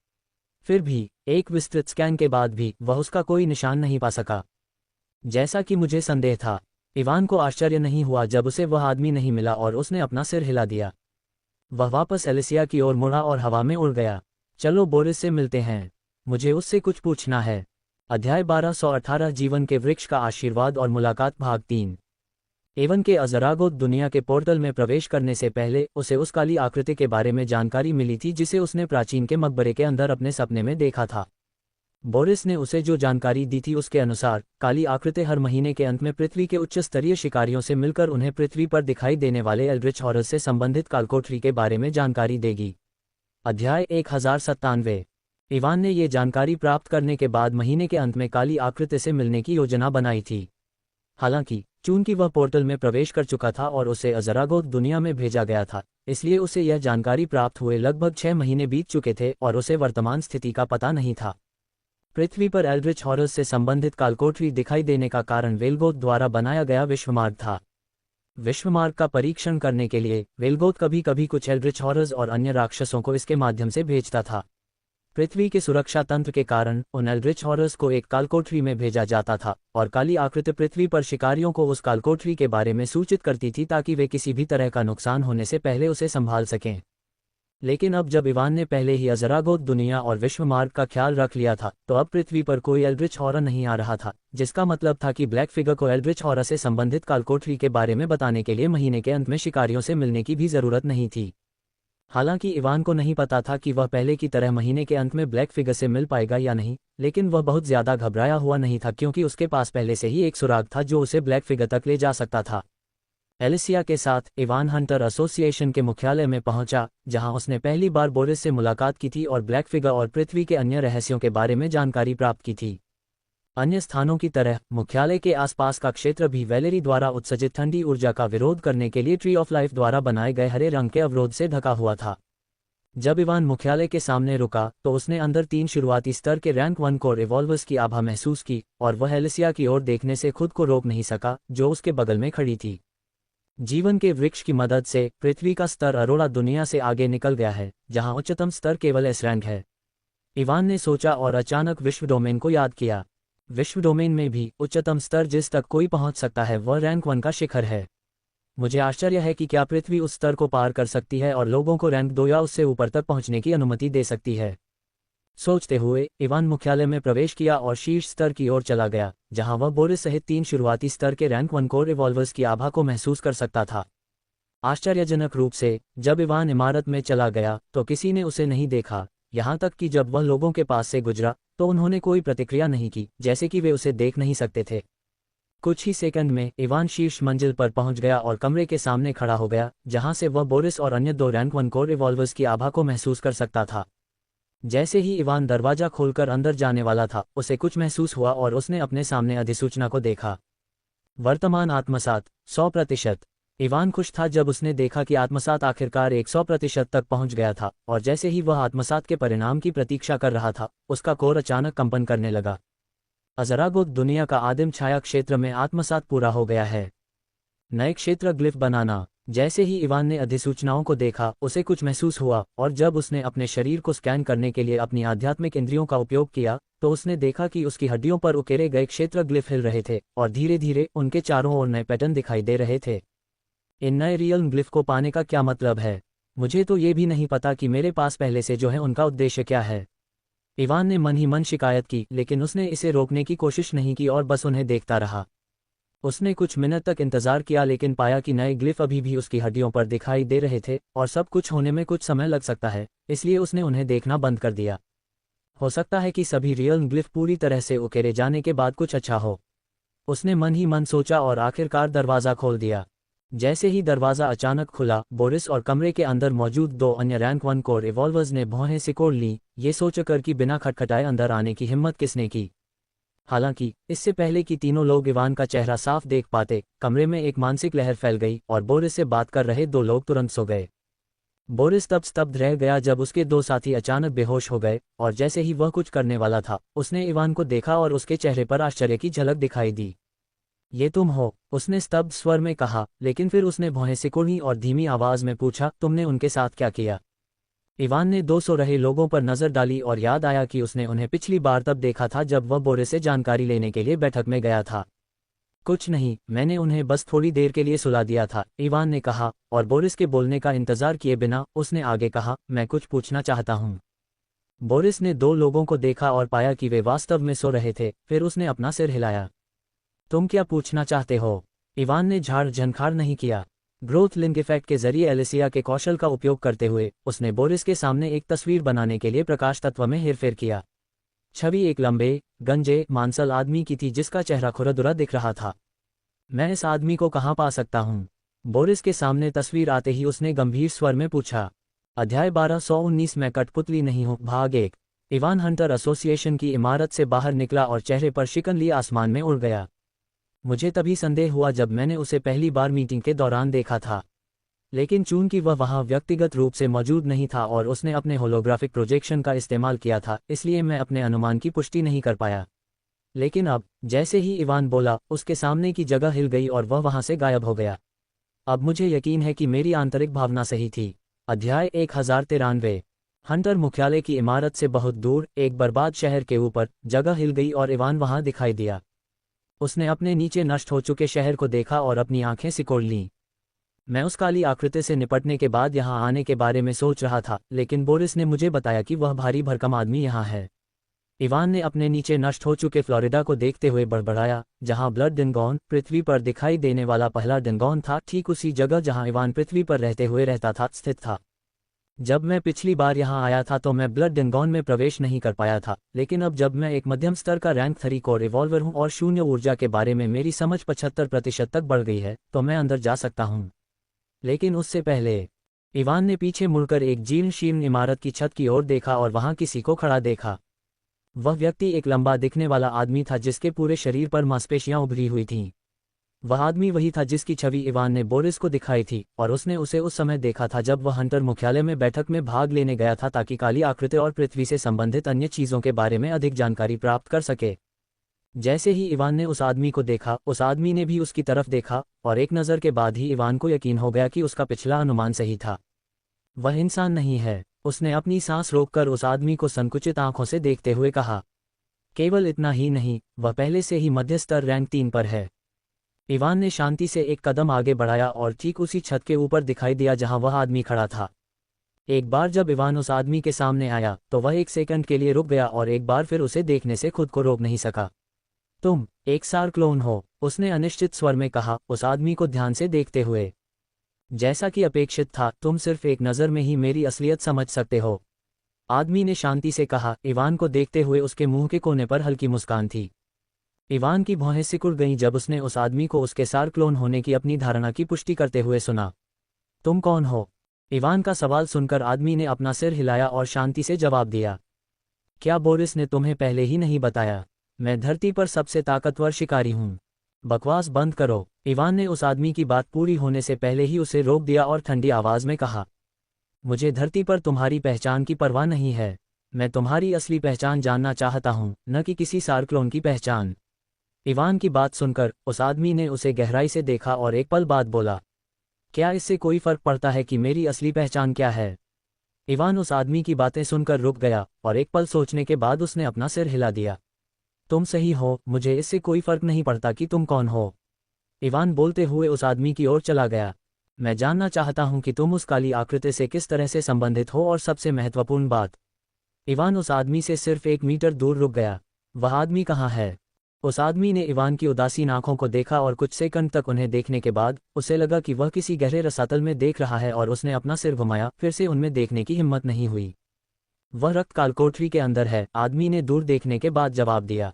फिर भी एक विस्तृत स्कैन के बाद भी वह उसका कोई निशान नहीं पा सका। जैसा कि मुझे संदेह था, इवान को आश्चर्य नहीं हुआ जब उसे वह आदमी नहीं मिला और उसने अपना सिर हिला दिया। वह वापस एलिसिया की ओर मुड़ा और हवा में उड़ गया। चलो बोरिस से मिलते हैं, मुझे उससे कुछ पूछना है। अध्याय 1218 जीवन के वृक्ष का आशीर्वाद और मुलाकात भाग 3। एवन के अज़रागोथ दुनिया के पोर्टल में प्रवेश करने से पहले उसे उस काली आकृति के बारे में जानकारी मिली थी जिसे उसने प्राचीन के मकबरे के अंदर अपने सपने में देखा था। बोरिस ने उसे जो जानकारी दी थी उसके अनुसार काली आकृति हर महीने के अंत में पृथ्वी के उच्च स्तरीय शिकारियों से मिलकर उन्हें पृथ्वी पर दिखाई देने वाले एल्ड्रिच हॉरर्स से संबंधित कालकोठरी के बारे में जानकारी देगी। अध्याय 1097। इवान ने ये जानकारी प्राप्त करने के बाद महीने के अंत में काली आकृति से मिलने की योजना बनाई थी। हालांकि चूंकि वह पोर्टल में प्रवेश कर चुका था और उसे अज़रागोथ दुनिया में भेजा गया था, इसलिए उसे यह जानकारी प्राप्त हुए लगभग 6 महीने बीत चुके थे और उसे वर्तमान स्थिति का पता नहीं था। पृथ्वी पर एल्ड्रिच हॉरर्स से संबंधित कालकोठरी दिखाई देने का कारण वेलगोथ द्वारा बनाया गया विश्वमार्ग था। विश्वमार्ग का परीक्षण करने के लिए वेलगोथ कभी कभी कुछ एल्ड्रिच हॉरर्स और अन्य राक्षसों को इसके माध्यम से भेजता था। पृथ्वी के सुरक्षा तंत्र के कारण उन एल्ड्रिच हॉरर्स को एक कालकोठरी में भेजा जाता था और काली आकृति पृथ्वी पर शिकारियों को उस कालकोठरी के बारे में सूचित करती थी ताकि वे किसी भी तरह का नुकसान होने से पहले उसे संभाल सकें। लेकिन अब जब इवान ने पहले ही अज़रागोथ दुनिया और विश्वमार्ग का ख्याल रख लिया था तो अब पृथ्वी पर कोई एल्ड्रिच हॉरर नहीं आ रहा था, जिसका मतलब था कि ब्लैक फिगर को एल्ड्रिच हॉरर से संबंधित कालकोठरी के बारे में बताने के लिए महीने के अंत में शिकारियों से मिलने की भी जरूरत नहीं थी। हालांकि इवान को नहीं पता था कि वह पहले की तरह महीने के अंत में ब्लैक फिगर से मिल पाएगा या नहीं, लेकिन वह बहुत ज्यादा घबराया हुआ नहीं था क्योंकि उसके पास पहले से ही एक सुराग था जो उसे ब्लैक फिगर तक ले जा सकता था। एलिसिया के साथ इवान हंटर एसोसिएशन के मुख्यालय में पहुंचा, जहां उसने पहली बार बोरिस से मुलाकात की थी और ब्लैक फिगर और पृथ्वी के अन्य रहस्यों के बारे में जानकारी प्राप्त की थी। अन्य स्थानों की तरह मुख्यालय के आसपास का क्षेत्र भी वैलेरी द्वारा उत्सर्जित ठंडी ऊर्जा का विरोध करने के लिए ट्री ऑफ लाइफ द्वारा बनाए गए हरे रंग के अवरोध से ढका हुआ था। जब इवान मुख्यालय के सामने रुका तो उसने अंदर 3 शुरुआती स्तर के रैंक 1 कोर रिवॉल्वर्स की आभा महसूस की और वह एलिसिया की ओर देखने से खुद को रोक नहीं सका जो उसके बगल में खड़ी थी। जीवन के वृक्ष की मदद से पृथ्वी का स्तर अरोड़ा दुनिया से आगे निकल गया है, जहां उच्चतम स्तर केवल एस रैंक है। इवान ने सोचा और अचानक विश्व डोमेन को याद किया। विश्व डोमेन में भी उच्चतम स्तर जिस तक कोई पहुंच सकता है वह रैंक 1 का शिखर है। मुझे आश्चर्य है कि क्या पृथ्वी उस स्तर को पार कर सकती है और लोगों को रैंक 2 या उससे ऊपर तक पहुंचने की अनुमति दे सकती है। सोचते हुए इवान मुख्यालय में प्रवेश किया और शीर्ष स्तर की ओर चला गया, जहां वह बोरिस सहित 3 शुरुआती स्तर के रैंक 1 कोर रिवॉल्वर्स की आभा को महसूस कर सकता था। आश्चर्यजनक रूप से जब इवान इमारत में चला गया तो किसी ने उसे नहीं देखा, यहां तक कि जब वह लोगों के पास से गुजरा तो उन्होंने कोई प्रतिक्रिया नहीं की, जैसे कि वे उसे देख नहीं सकते थे। कुछ ही सेकंड में इवान शीर्ष मंजिल पर पहुंच गया और कमरे के सामने खड़ा हो गया, जहां से वह बोरिस और अन्य 2 रैंक 1 कोर रिवॉल्वर्स की आभा को महसूस कर सकता था। जैसे ही इवान दरवाजा खोलकर अंदर जाने वाला था, उसे कुछ महसूस हुआ और उसने अपने सामने अधिसूचना को देखा। वर्तमान आत्मसात 100%। इवान खुश था जब उसने देखा कि आत्मसात आखिरकार 100% तक पहुंच गया था, और जैसे ही वह आत्मसात के परिणाम की प्रतीक्षा कर रहा था, उसका कोर अचानक कंपन करने लगा। अज़रागोथ दुनिया का आदिम छाया क्षेत्र में आत्मसात पूरा हो गया है। नए क्षेत्र ग्लिफ बनाना। जैसे ही इवान ने अधिसूचनाओं को देखा, उसे कुछ महसूस हुआ, और जब उसने अपने शरीर को स्कैन करने के लिए अपनी आध्यात्मिक इंद्रियों का उपयोग किया तो उसने देखा कि उसकी हड्डियों पर उकेरे गए क्षेत्र ग्लिफ हिल रहे थे और धीरे धीरे उनके चारों ओर नए पैटर्न दिखाई दे रहे थे। इन नए रियल ग्लिफ को पाने का क्या मतलब है? मुझे तो ये भी नहीं पता कि मेरे पास पहले से जो है उनका उद्देश्य क्या है। इवान ने मन ही मन शिकायत की, लेकिन उसने इसे रोकने की कोशिश नहीं की और बस उन्हें देखता रहा। उसने कुछ मिनट तक इंतजार किया, लेकिन पाया कि नए ग्लिफ अभी भी उसकी हड्डियों पर दिखाई दे रहे थे और सब कुछ होने में कुछ समय लग सकता है, इसलिए उसने उन्हें देखना बंद कर दिया। हो सकता है कि सभी रियल ग्लिफ पूरी तरह से उकेरे जाने के बाद कुछ अच्छा हो। उसने मन ही मन सोचा और आखिरकार दरवाज़ा खोल दिया। जैसे ही दरवाज़ा अचानक खुला, बोरिस और कमरे के अंदर मौजूद 2 अन्य रैंक 1 कोर रिवॉल्वर्स ने भौहें सिकोड़ लीं, ये सोचकर कि बिना खटखटाए अंदर आने की हिम्मत किसने की। हालांकि इससे पहले कि तीनों लोग इवान का चेहरा साफ देख पाते, कमरे में एक मानसिक लहर फैल गई और बोरिस से बात कर रहे 2 लोग तुरंत सो गए। बोरिस तब स्तब्ध रह गया जब उसके 2 साथी अचानक बेहोश हो गए, और जैसे ही वह कुछ करने वाला था, उसने इवान को देखा और उसके चेहरे पर आश्चर्य की झलक दिखाई दी। ये तुम हो? उसने स्तब्ध स्वर में कहा, लेकिन फिर उसने भौहें सिकोड़ी और धीमी आवाज में पूछा, तुमने उनके साथ क्या किया? इवान ने 2 सो रहे लोगों पर नजर डाली और याद आया कि उसने उन्हें पिछली बार तब देखा था जब वह बोरिस से जानकारी लेने के लिए बैठक में गया था। कुछ नहीं, मैंने उन्हें बस थोड़ी देर के लिए सुला दिया था, इवान ने कहा, और बोरिस के बोलने का इंतजार किए बिना उसने आगे कहा, मैं कुछ पूछना चाहता हूँ। बोरिस ने 2 लोगों को देखा और पाया कि वे वास्तव में सो रहे थे, फिर उसने अपना सिर हिलाया। तुम क्या पूछना चाहते हो? इवान ने झाड़ झंखाड़ नहीं किया। ग्रोथ लिंक इफेक्ट के जरिए एलिसिया के कौशल का उपयोग करते हुए उसने बोरिस के सामने एक तस्वीर बनाने के लिए प्रकाश तत्व में हेरफेर किया। छवि एक लंबे, गंजे, मांसल आदमी की थी जिसका चेहरा खुरदुरा दिख रहा था। मैं इस आदमी को कहाँ पा सकता हूँ? बोरिस के सामने तस्वीर आते ही उसने गंभीर स्वर में पूछा। अध्याय 1219 मैं कठपुतली नहीं हूँ, भाग 1। इवान हंटर एसोसिएशन की इमारत से बाहर निकला और चेहरे पर शिकन लिए आसमान में उड़ गया। मुझे तभी संदेह हुआ जब मैंने उसे पहली बार मीटिंग के दौरान देखा था, लेकिन चूंकि वह वहां व्यक्तिगत रूप से मौजूद नहीं था और उसने अपने होलोग्राफिक प्रोजेक्शन का इस्तेमाल किया था, इसलिए मैं अपने अनुमान की पुष्टि नहीं कर पाया। लेकिन अब जैसे ही इवान बोला, उसके सामने की जगह हिल गई और वह वहां से गायब हो गया। अब मुझे यकीन है कि मेरी आंतरिक भावना सही थी। अध्याय 1093। हंटर मुख्यालय की इमारत से बहुत दूर एक बर्बाद शहर के ऊपर जगह हिल गई और इवान वहां दिखाई दिया। उसने अपने नीचे नष्ट हो चुके शहर को देखा और अपनी आंखें सिकोड़ लीं। मैं उस काली आकृति से निपटने के बाद यहां आने के बारे में सोच रहा था, लेकिन बोरिस ने मुझे बताया कि वह भारी भरकम आदमी यहां है। इवान ने अपने नीचे नष्ट हो चुके फ्लोरिडा को देखते हुए बड़बड़ाया, जहां ब्लड डिंगोन पृथ्वी पर दिखाई देने वाला पहला डिंगोन था, ठीक उसी जगह जहां इवान पृथ्वी पर रहते हुए रहता था स्थित था। जब मैं पिछली बार यहां आया था तो मैं ब्लड डिंगोन में प्रवेश नहीं कर पाया था, लेकिन अब जब मैं एक मध्यम स्तर का रैंक 3 कोर रिवॉल्वर हूं और शून्य ऊर्जा के बारे में मेरी समझ 75% तक बढ़ गई है, तो मैं अंदर जा सकता हूं। लेकिन उससे पहले इवान ने पीछे मुड़कर एक जीर्ण शीर्ण इमारत की छत की ओर देखा और वहां किसी को खड़ा देखा। वह व्यक्ति एक लंबा दिखने वाला आदमी था जिसके पूरे शरीर पर मांसपेशियां उभरी हुई थीं। वह आदमी वही था जिसकी छवि इवान ने बोरिस को दिखाई थी, और उसने उसे उस समय देखा था जब वह हंटर मुख्यालय में बैठक में भाग लेने गया था ताकि काली आकृति और पृथ्वी से संबंधित अन्य चीजों के बारे में अधिक जानकारी प्राप्त कर सके। जैसे ही इवान ने उस आदमी को देखा, उस आदमी ने भी उसकी तरफ देखा, और एक नज़र के बाद ही इवान को यकीन हो गया कि उसका पिछला अनुमान सही था। वह इंसान नहीं है। उसने अपनी सांस रोककर उस आदमी को संकुचित आंखों से देखते हुए कहा। केवल इतना ही नहीं, वह पहले से ही मध्य स्तर रैंक 3 पर है। इवान ने शांति से एक कदम आगे बढ़ाया और ठीक उसी छत के ऊपर दिखाई दिया जहां वह आदमी खड़ा था। एक बार जब इवान उस आदमी के सामने आया तो वह 1 सेकंड के लिए रुक गया और एक बार फिर उसे देखने से खुद को रोक नहीं सका। तुम एक सार क्लोन हो, उसने अनिश्चित स्वर में कहा, उस आदमी को ध्यान से देखते हुए। जैसा कि अपेक्षित था, तुम सिर्फ एक नज़र में ही मेरी असलियत समझ सकते हो, आदमी ने शांति से कहा। इवान को देखते हुए उसके मुंह के कोने पर हल्की मुस्कान थी। इवान की भौहें सिकुड़ गईं जब उसने उस आदमी को उसके सार क्लोन होने की अपनी धारणा की पुष्टि करते हुए सुना। तुम कौन हो? इवान का सवाल सुनकर आदमी ने अपना सिर हिलाया और शांति से जवाब दिया। क्या बोरिस ने तुम्हें पहले ही नहीं बताया? मैं धरती पर सबसे ताकतवर शिकारी हूं। बकवास बंद करो। इवान ने उस आदमी की बात पूरी होने से पहले ही उसे रोक दिया और ठंडी आवाज में कहा, मुझे धरती पर तुम्हारी पहचान की परवाह नहीं है। मैं तुम्हारी असली पहचान जानना चाहता हूं, न कि किसी सार क्लोन की पहचान। इवान की बात सुनकर उस आदमी ने उसे गहराई से देखा और एक पल बाद बोला, क्या इससे कोई फर्क पड़ता है कि मेरी असली पहचान क्या है? इवान उस आदमी की बातें सुनकर रुक गया और एक पल सोचने के बाद उसने अपना सिर हिला दिया। तुम सही हो, मुझे इससे कोई फर्क नहीं पड़ता कि तुम कौन हो। इवान बोलते हुए उस आदमी की ओर चला गया। मैं जानना चाहता हूं कि तुम उस काली आकृति से किस तरह से संबंधित हो, और सबसे महत्वपूर्ण बात। इवान उस आदमी से सिर्फ 1 मीटर दूर रुक गया। वह आदमी कहाँ है? उस आदमी ने इवान की उदासीन आंखों को देखा और कुछ सेकंड तक उन्हें देखने के बाद उसे लगा कि वह किसी गहरे रसातल में देख रहा है, और उसने अपना सिर घुमाया। फिर से उनमें देखने की हिम्मत नहीं हुई। वह रक्तकाल कोठरी के अंदर है, आदमी ने दूर देखने के बाद जवाब दिया।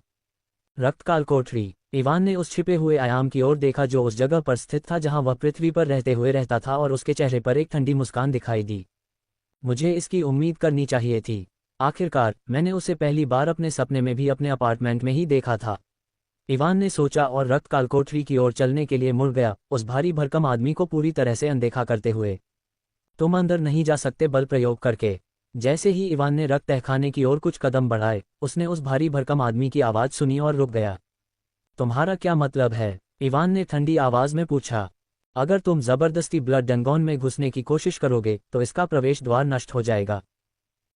रक्तकाल कोठरी। इवान ने उस छिपे हुए आयाम की ओर देखा जो उस जगह पर स्थित था जहां वह पृथ्वी पर रहते हुए रहता था, और उसके चेहरे पर एक ठंडी मुस्कान दिखाई दी। मुझे इसकी उम्मीद करनी चाहिए थी। आखिरकार मैंने उसे पहली बार अपने सपने में भी अपने अपार्टमेंट में ही देखा था। इवान ने सोचा और रक्तकाल कोठरी की ओर चलने के लिए मुड़ गया, उस भारी भरकम आदमी को पूरी तरह से अनदेखा करते हुए। तुम अंदर नहीं जा सकते बल प्रयोग करके। जैसे ही इवान ने रक्त तहखाने की ओर कुछ कदम बढ़ाए, उसने उस भारी भरकम आदमी की आवाज सुनी और रुक गया। तुम्हारा क्या मतलब है? इवान ने ठंडी आवाज में पूछा। अगर तुम जबरदस्ती ब्लड डंगोन में घुसने की कोशिश करोगे तो इसका प्रवेश द्वार नष्ट हो जाएगा।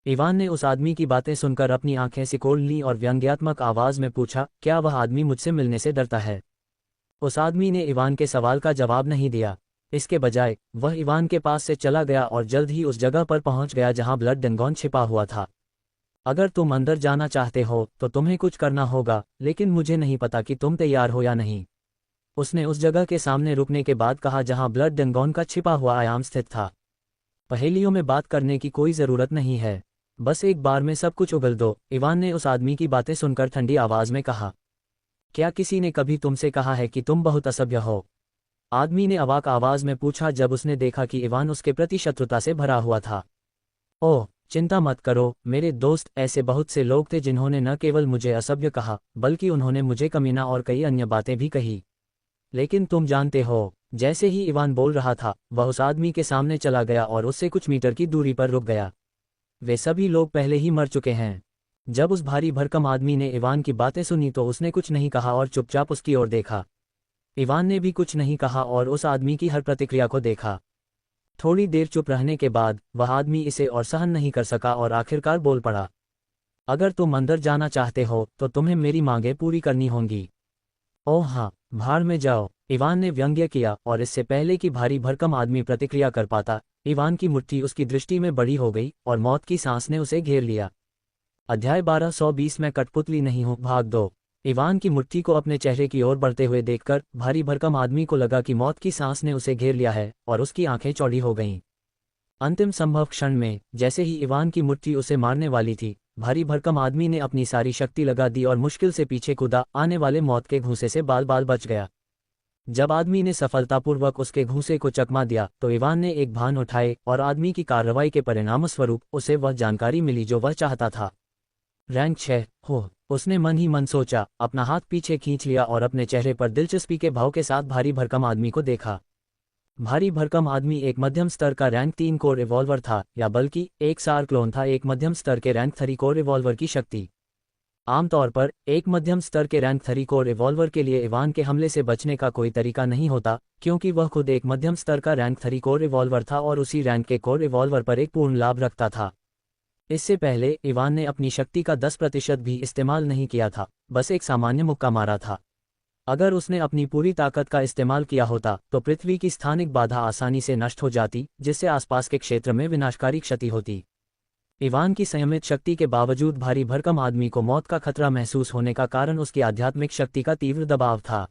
इवान ने उस आदमी की बातें सुनकर अपनी आंखें सिकोड़ लीं और व्यंग्यात्मक आवाज में पूछा, क्या वह आदमी मुझसे मिलने से डरता है? उस आदमी ने इवान के सवाल का जवाब नहीं दिया। इसके बजाय वह इवान के पास से चला गया और जल्द ही उस जगह पर पहुंच गया जहां ब्लड डंगोन छिपा हुआ था। अगर तुम अंदर जाना चाहते हो तो तुम्हें कुछ करना होगा, लेकिन मुझे नहीं पता कि तुम तैयार हो या नहीं। उसने उस जगह के सामने रुकने के बाद कहा जहां ब्लड डंगोन का छिपा हुआ आयाम स्थित था। पहेलियों में बात करने की कोई जरूरत नहीं है, बस एक बार में सब कुछ उगल दो। इवान ने उस आदमी की बातें सुनकर ठंडी आवाज में कहा। क्या किसी ने कभी तुमसे कहा है कि तुम बहुत असभ्य हो? आदमी ने अवाक आवाज में पूछा जब उसने देखा कि इवान उसके प्रति शत्रुता से भरा हुआ था। ओह, चिंता मत करो मेरे दोस्त, ऐसे बहुत से लोग थे जिन्होंने न केवल मुझे असभ्य कहा, बल्कि उन्होंने मुझे कमीना और कई अन्य बातें भी कही। लेकिन तुम जानते हो। जैसे ही इवान बोल रहा था, वह उस आदमी के सामने चला गया और उससे कुछ मीटर की दूरी पर रुक गया। वे सभी लोग पहले ही मर चुके हैं। जब उस भारी भरकम आदमी ने इवान की बातें सुनी तो उसने कुछ नहीं कहा और चुपचाप उसकी ओर देखा। इवान ने भी कुछ नहीं कहा और उस आदमी की हर प्रतिक्रिया को देखा। थोड़ी देर चुप रहने के बाद वह आदमी इसे और सहन नहीं कर सका और आखिरकार बोल पड़ा, अगर तुम अंदर जाना चाहते हो तो तुम्हें मेरी मांगें पूरी करनी होंगी। ओह हाँ, भाड़ में जाओ, इवान ने व्यंग्य किया, और इससे पहले कि भारी भरकम आदमी प्रतिक्रिया कर पाता, इवान की मुट्ठी उसकी दृष्टि में बड़ी हो गई और मौत की सांस ने उसे घेर लिया। अध्याय 1220 में कठपुतली नहीं हूँ, भाग 2। इवान की मुट्ठी को अपने चेहरे की ओर बढ़ते हुए देखकर भारी भरकम आदमी को लगा कि मौत की सांस ने उसे घेर लिया है और उसकी आंखें चौड़ी हो गईं। अंतिम संभव क्षण में, जैसे ही इवान की मुट्ठी उसे मारने वाली थी, भारी भरकम आदमी ने अपनी सारी शक्ति लगा दी और मुश्किल से पीछे कूदा, आने वाले मौत के घूंसे से बाल बाल बच गया। जब आदमी ने सफलतापूर्वक उसके घूंसे को चकमा दिया तो इवान ने एक भान उठाए और आदमी की कार्रवाई के परिणामस्वरूप उसे वह जानकारी मिली जो वह चाहता था। रैंक 6 हो, उसने मन ही मन सोचा, अपना हाथ पीछे खींच लिया और अपने चेहरे पर दिलचस्पी के भाव के साथ भारी भरकम आदमी को देखा। भारी भरकम आदमी एक मध्यम स्तर का रैंक 3 कोर रिवॉल्वर था, या बल्कि एक सार क्लोन था एक मध्यम स्तर के रैंक 3 कोर रिवॉल्वर की शक्ति। आमतौर पर एक मध्यम स्तर के रैंक 3 कोर रिवॉल्वर के लिए इवान के हमले से बचने का कोई तरीका नहीं होता, क्योंकि वह खुद एक मध्यम स्तर का रैंक 3 कोर रिवॉल्वर था और उसी रैंक के कोर रिवॉल्वर पर एक पूर्ण लाभ रखता था। इससे पहले इवान ने अपनी शक्ति का 10% भी इस्तेमाल नहीं किया था, बस एक सामान्य मुक्का मारा था। अगर उसने अपनी पूरी ताकत का इस्तेमाल किया होता तो पृथ्वी की स्थानिक बाधा आसानी से नष्ट हो जाती, जिससे आसपास के क्षेत्र में विनाशकारी क्षति होती। इवान की संयमित शक्ति के बावजूद भारी भरकम आदमी को मौत का खतरा महसूस होने का कारण उसकी आध्यात्मिक शक्ति का तीव्र दबाव था।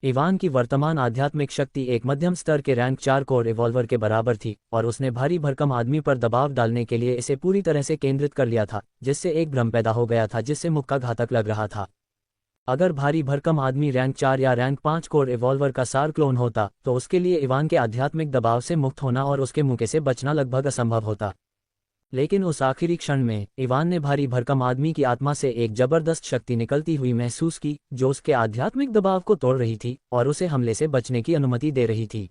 इवान की वर्तमान आध्यात्मिक शक्ति एक मध्यम स्तर के रैंक 4 कोर रिवॉल्वर के बराबर थी और उसने भारी भरकम आदमी पर दबाव डालने के लिए इसे पूरी तरह से केंद्रित कर लिया था, जिससे एक भ्रम पैदा हो गया था जिससे मुक्का घातक लग रहा था। अगर भारी भरकम आदमी रैंक 4 या रैंक 5 कोर रिवॉल्वर का सार क्लोन होता तो उसके लिए इवान के आध्यात्मिक दबाव से मुक्त होना और उसके मुक्के से बचना लगभग असंभव होता। लेकिन उस आखिरी क्षण में इवान ने भारी भरकम आदमी की आत्मा से एक जबरदस्त शक्ति निकलती हुई महसूस की, जो उसके आध्यात्मिक दबाव को तोड़ रही थी और उसे हमले से बचने की अनुमति दे रही थी।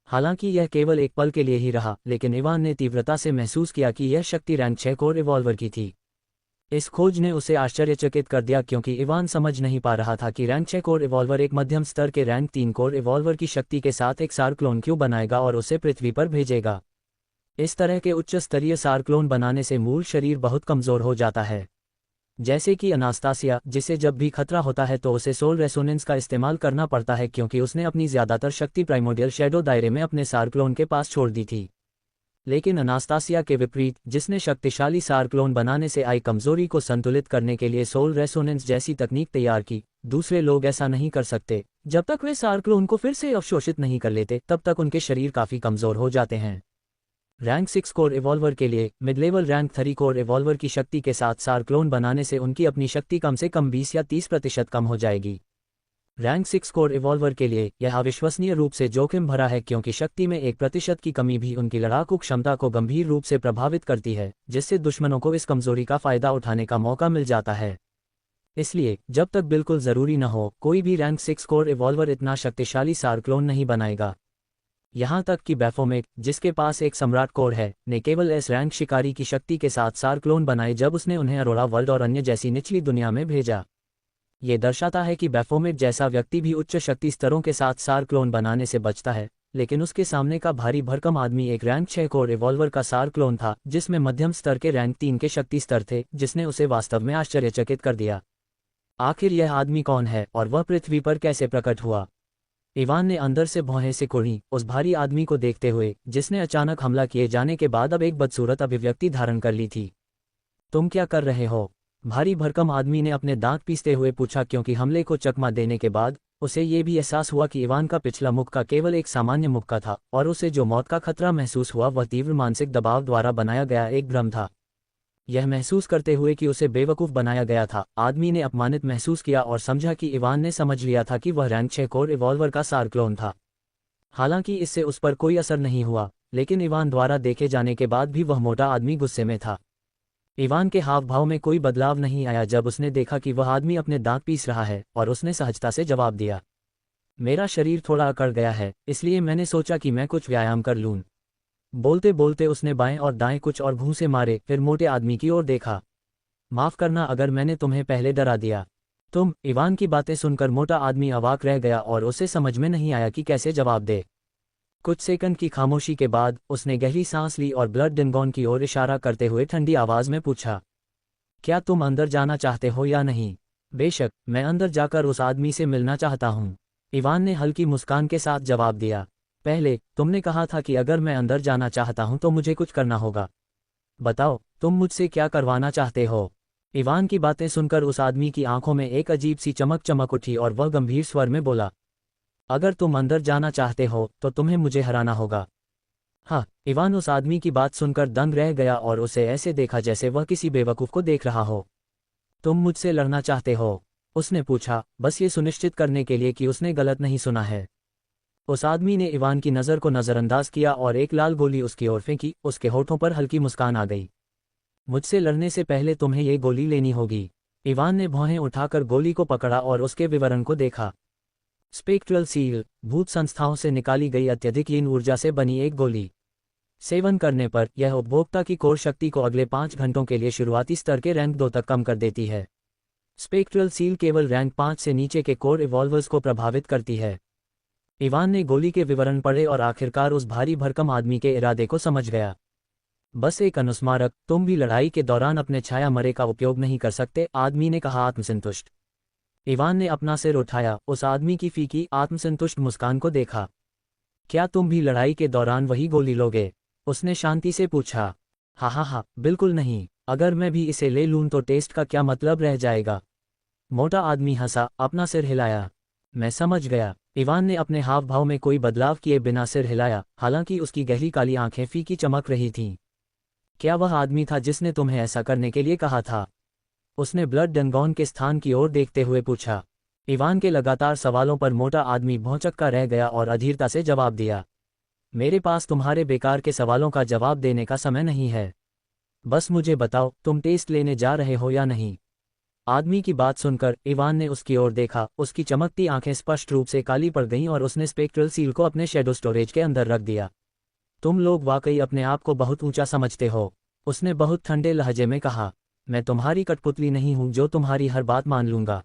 हालांकि यह केवल एक पल के लिए ही रहा, लेकिन इवान ने तीव्रता से महसूस किया कि यह शक्ति रैंक 6 कोर रिवॉल्वर की थी। इस खोज ने उसे आश्चर्यचकित कर दिया, क्योंकि इवान समझ नहीं पा रहा था कि रैंक 6 कोर रिवॉल्वर एक मध्यम स्तर के रैंक 3 कोर रिवॉल्वर की शक्ति के साथ एक सार क्लोन क्यों बनाएगा और उसे पृथ्वी पर भेजेगा। इस तरह के उच्च स्तरीय सार क्लोन बनाने से मूल शरीर बहुत कमजोर हो जाता है। जैसे कि अनास्तासिया, जिसे जब भी खतरा होता है तो उसे सोल रेसोनेंस का इस्तेमाल करना पड़ता है, क्योंकि उसने अपनी ज्यादातर शक्ति प्राइमोडियल शैडो दायरे में अपने सार क्लोन के पास छोड़ दी थी। लेकिन अनास्तासिया के विपरीत, जिसने शक्तिशाली सार क्लोन बनाने से आई कमजोरी को संतुलित करने के लिए सोल रेसोनेंस जैसी तकनीक तैयार की, दूसरे लोग ऐसा नहीं कर सकते। जब तक वे सार क्लोन को फिर से अवशोषित नहीं कर लेते तब तक उनके शरीर काफी कमजोर हो जाते हैं। रैंक 6 कोर रिवॉल्वर के लिए mid level rank 3 core revolver की शक्ति के साथ सार क्लोन बनाने से उनकी अपनी शक्ति कम से कम 20 या 30% कम हो जाएगी। रैंक 6 कोर रिवॉल्वर के लिए यह अविश्वसनीय रूप से जोखिम भरा है, क्योंकि शक्ति में 1% की कमी भी उनकी लड़ाकू क्षमता को गंभीर रूप से प्रभावित करती है, जिससे दुश्मनों को इस कमजोरी का फायदा उठाने का मौका मिल जाता है। इसलिए जब तक बिल्कुल जरूरी न हो, कोई भी रैंक 6 कोर रिवॉल्वर इतना शक्तिशाली सार क्लोन नहीं बनाएगा। यहाँ तक कि बैफोमेट, जिसके पास एक सम्राट कोर है, ने केवल एस रैंक शिकारी की शक्ति के साथ सार क्लोन बनाए जब उसने उन्हें अरोरा वर्ल्ड और अन्य जैसी निचली दुनिया में भेजा। ये दर्शाता है कि बैफोमेट जैसा व्यक्ति भी उच्च शक्ति स्तरों के साथ सार क्लोन बनाने से बचता है, लेकिन उसके सामने का भारी भरकम आदमी एक रैंक 6 कोर रिवॉल्वर का सार क्लोन था, जिसमें मध्यम स्तर के रैंक 3 के शक्ति स्तर थे, जिसने उसे वास्तव में आश्चर्यचकित कर दिया। आखिर यह आदमी कौन है और वह पृथ्वी पर कैसे प्रकट हुआ? इवान ने अंदर से भौहें सिकुड़ी उस भारी आदमी को देखते हुए, जिसने अचानक हमला किए जाने के बाद अब एक बदसूरत अभिव्यक्ति धारण कर ली थी। तुम क्या कर रहे हो? भारी भरकम आदमी ने अपने दांत पीसते हुए पूछा, क्योंकि हमले को चकमा देने के बाद उसे ये भी एहसास हुआ कि इवान का पिछला मुक्का केवल एक सामान्य मुक्का था और उसे जो मौत का खतरा महसूस हुआ वह तीव्र मानसिक दबाव द्वारा बनाया गया एक भ्रम था। यह महसूस करते हुए कि उसे बेवकूफ़ बनाया गया था, आदमी ने अपमानित महसूस किया और समझा कि इवान ने समझ लिया था कि वह रैंक 6 कोर रिवॉल्वर का सार क्लोन था। हालांकि इससे उस पर कोई असर नहीं हुआ, लेकिन इवान द्वारा देखे जाने के बाद भी वह मोटा आदमी गुस्से में था। इवान के हाव भाव में कोई बदलाव नहीं आया जब उसने देखा कि वह आदमी अपने दांत पीस रहा है, और उसने सहजता से जवाब दिया, मेरा शरीर थोड़ा अकड़ गया है, इसलिए मैंने सोचा कि मैं कुछ व्यायाम कर लूँ। बोलते बोलते उसने बाएं और दाएं कुछ और भूंसे मारे, फिर मोटे आदमी की ओर देखा। माफ करना अगर मैंने तुम्हें पहले डरा दिया। इवान की बातें सुनकर मोटा आदमी अवाक रह गया और उसे समझ में नहीं आया कि कैसे जवाब दे। कुछ सेकंड की खामोशी के बाद उसने गहरी सांस ली और ब्लड डेंगॉन की ओर इशारा करते हुए ठंडी आवाज में पूछा, क्या तुम अंदर जाना चाहते हो या नहीं? बेशक, मैं अंदर जाकर उस आदमी से मिलना चाहता हूँ, इवान ने हल्की मुस्कान के साथ जवाब दिया। पहले तुमने कहा था कि अगर मैं अंदर जाना चाहता हूँ तो मुझे कुछ करना होगा। बताओ, तुम मुझसे क्या करवाना चाहते हो? इवान की बातें सुनकर उस आदमी की आंखों में एक अजीब सी चमक उठी और वह गंभीर स्वर में बोला, अगर तुम अंदर जाना चाहते हो तो तुम्हें मुझे हराना होगा। हाँ, इवान उस आदमी की बात सुनकर दंग रह गया और उसे ऐसे देखा जैसे वह किसी बेवकूफ़ को देख रहा हो। तुम मुझसे लड़ना चाहते हो? उसने पूछा, बस ये सुनिश्चित करने के लिए कि उसने गलत नहीं सुना है। उस आदमी ने इवान की नज़र को नज़रअंदाज किया और एक लाल गोली उसकी ओर फेंकी। उसके होठों पर हल्की मुस्कान आ गई। मुझसे लड़ने से पहले तुम्हें ये गोली लेनी होगी। इवान ने भौहें उठाकर गोली को पकड़ा और उसके विवरण को देखा। स्पेक्ट्रल सील, भूत संस्थाओं से निकाली गई अत्यधिक लीन ऊर्जा से बनी एक गोली। सेवन करने पर यह उपभोक्ता की कोर शक्ति को अगले 5 घंटों के लिए शुरुआती स्तर के रैंक 2 तक कम कर देती है। स्पेक्ट्रल सील केवल रैंक 5 से नीचे के कोर इवॉल्वर्स को प्रभावित करती है। इवान ने गोली के विवरण पढ़े और आखिरकार उस भारी भरकम आदमी के इरादे को समझ गया। बस एक अनुस्मारक, तुम भी लड़ाई के दौरान अपने छाया मरे का उपयोग नहीं कर सकते, आदमी ने कहा आत्मसंतुष्ट। इवान ने अपना सिर उठाया, उस आदमी की फीकी आत्मसंतुष्ट मुस्कान को देखा। क्या तुम भी लड़ाई के दौरान वही गोली लोगे? उसने शांति से पूछा। हाँ, बिल्कुल नहीं। अगर मैं भी इसे ले लूं तो टेस्ट का क्या मतलब रह जाएगा? मोटा आदमी हंसा, अपना सिर हिलाया। मैं समझ गया। इवान ने अपने हाव भाव में कोई बदलाव किए बिना सिर हिलाया, हालांकि उसकी गहरी काली आंखें फीकी चमक रही थीं। क्या वह आदमी था जिसने तुम्हें ऐसा करने के लिए कहा था? उसने ब्लड डेंगॉन के स्थान की ओर देखते हुए पूछा। इवान के लगातार सवालों पर मोटा आदमी भौंचक्का रह गया और अधीरता से जवाब दिया, मेरे पास तुम्हारे बेकार के सवालों का जवाब देने का समय नहीं है। बस मुझे बताओ, तुम टेस्ट लेने जा रहे हो या नहीं? आदमी की बात सुनकर इवान ने उसकी ओर देखा। उसकी चमकती आंखें स्पष्ट रूप से काली पड़ गईं और उसने स्पेक्ट्रल सील को अपने शैडो स्टोरेज के अंदर रख दिया। तुम लोग वाकई अपने आप को बहुत ऊंचा समझते हो, उसने बहुत ठंडे लहजे में कहा। मैं तुम्हारी कठपुतली नहीं हूं जो तुम्हारी हर बात मान लूंगा।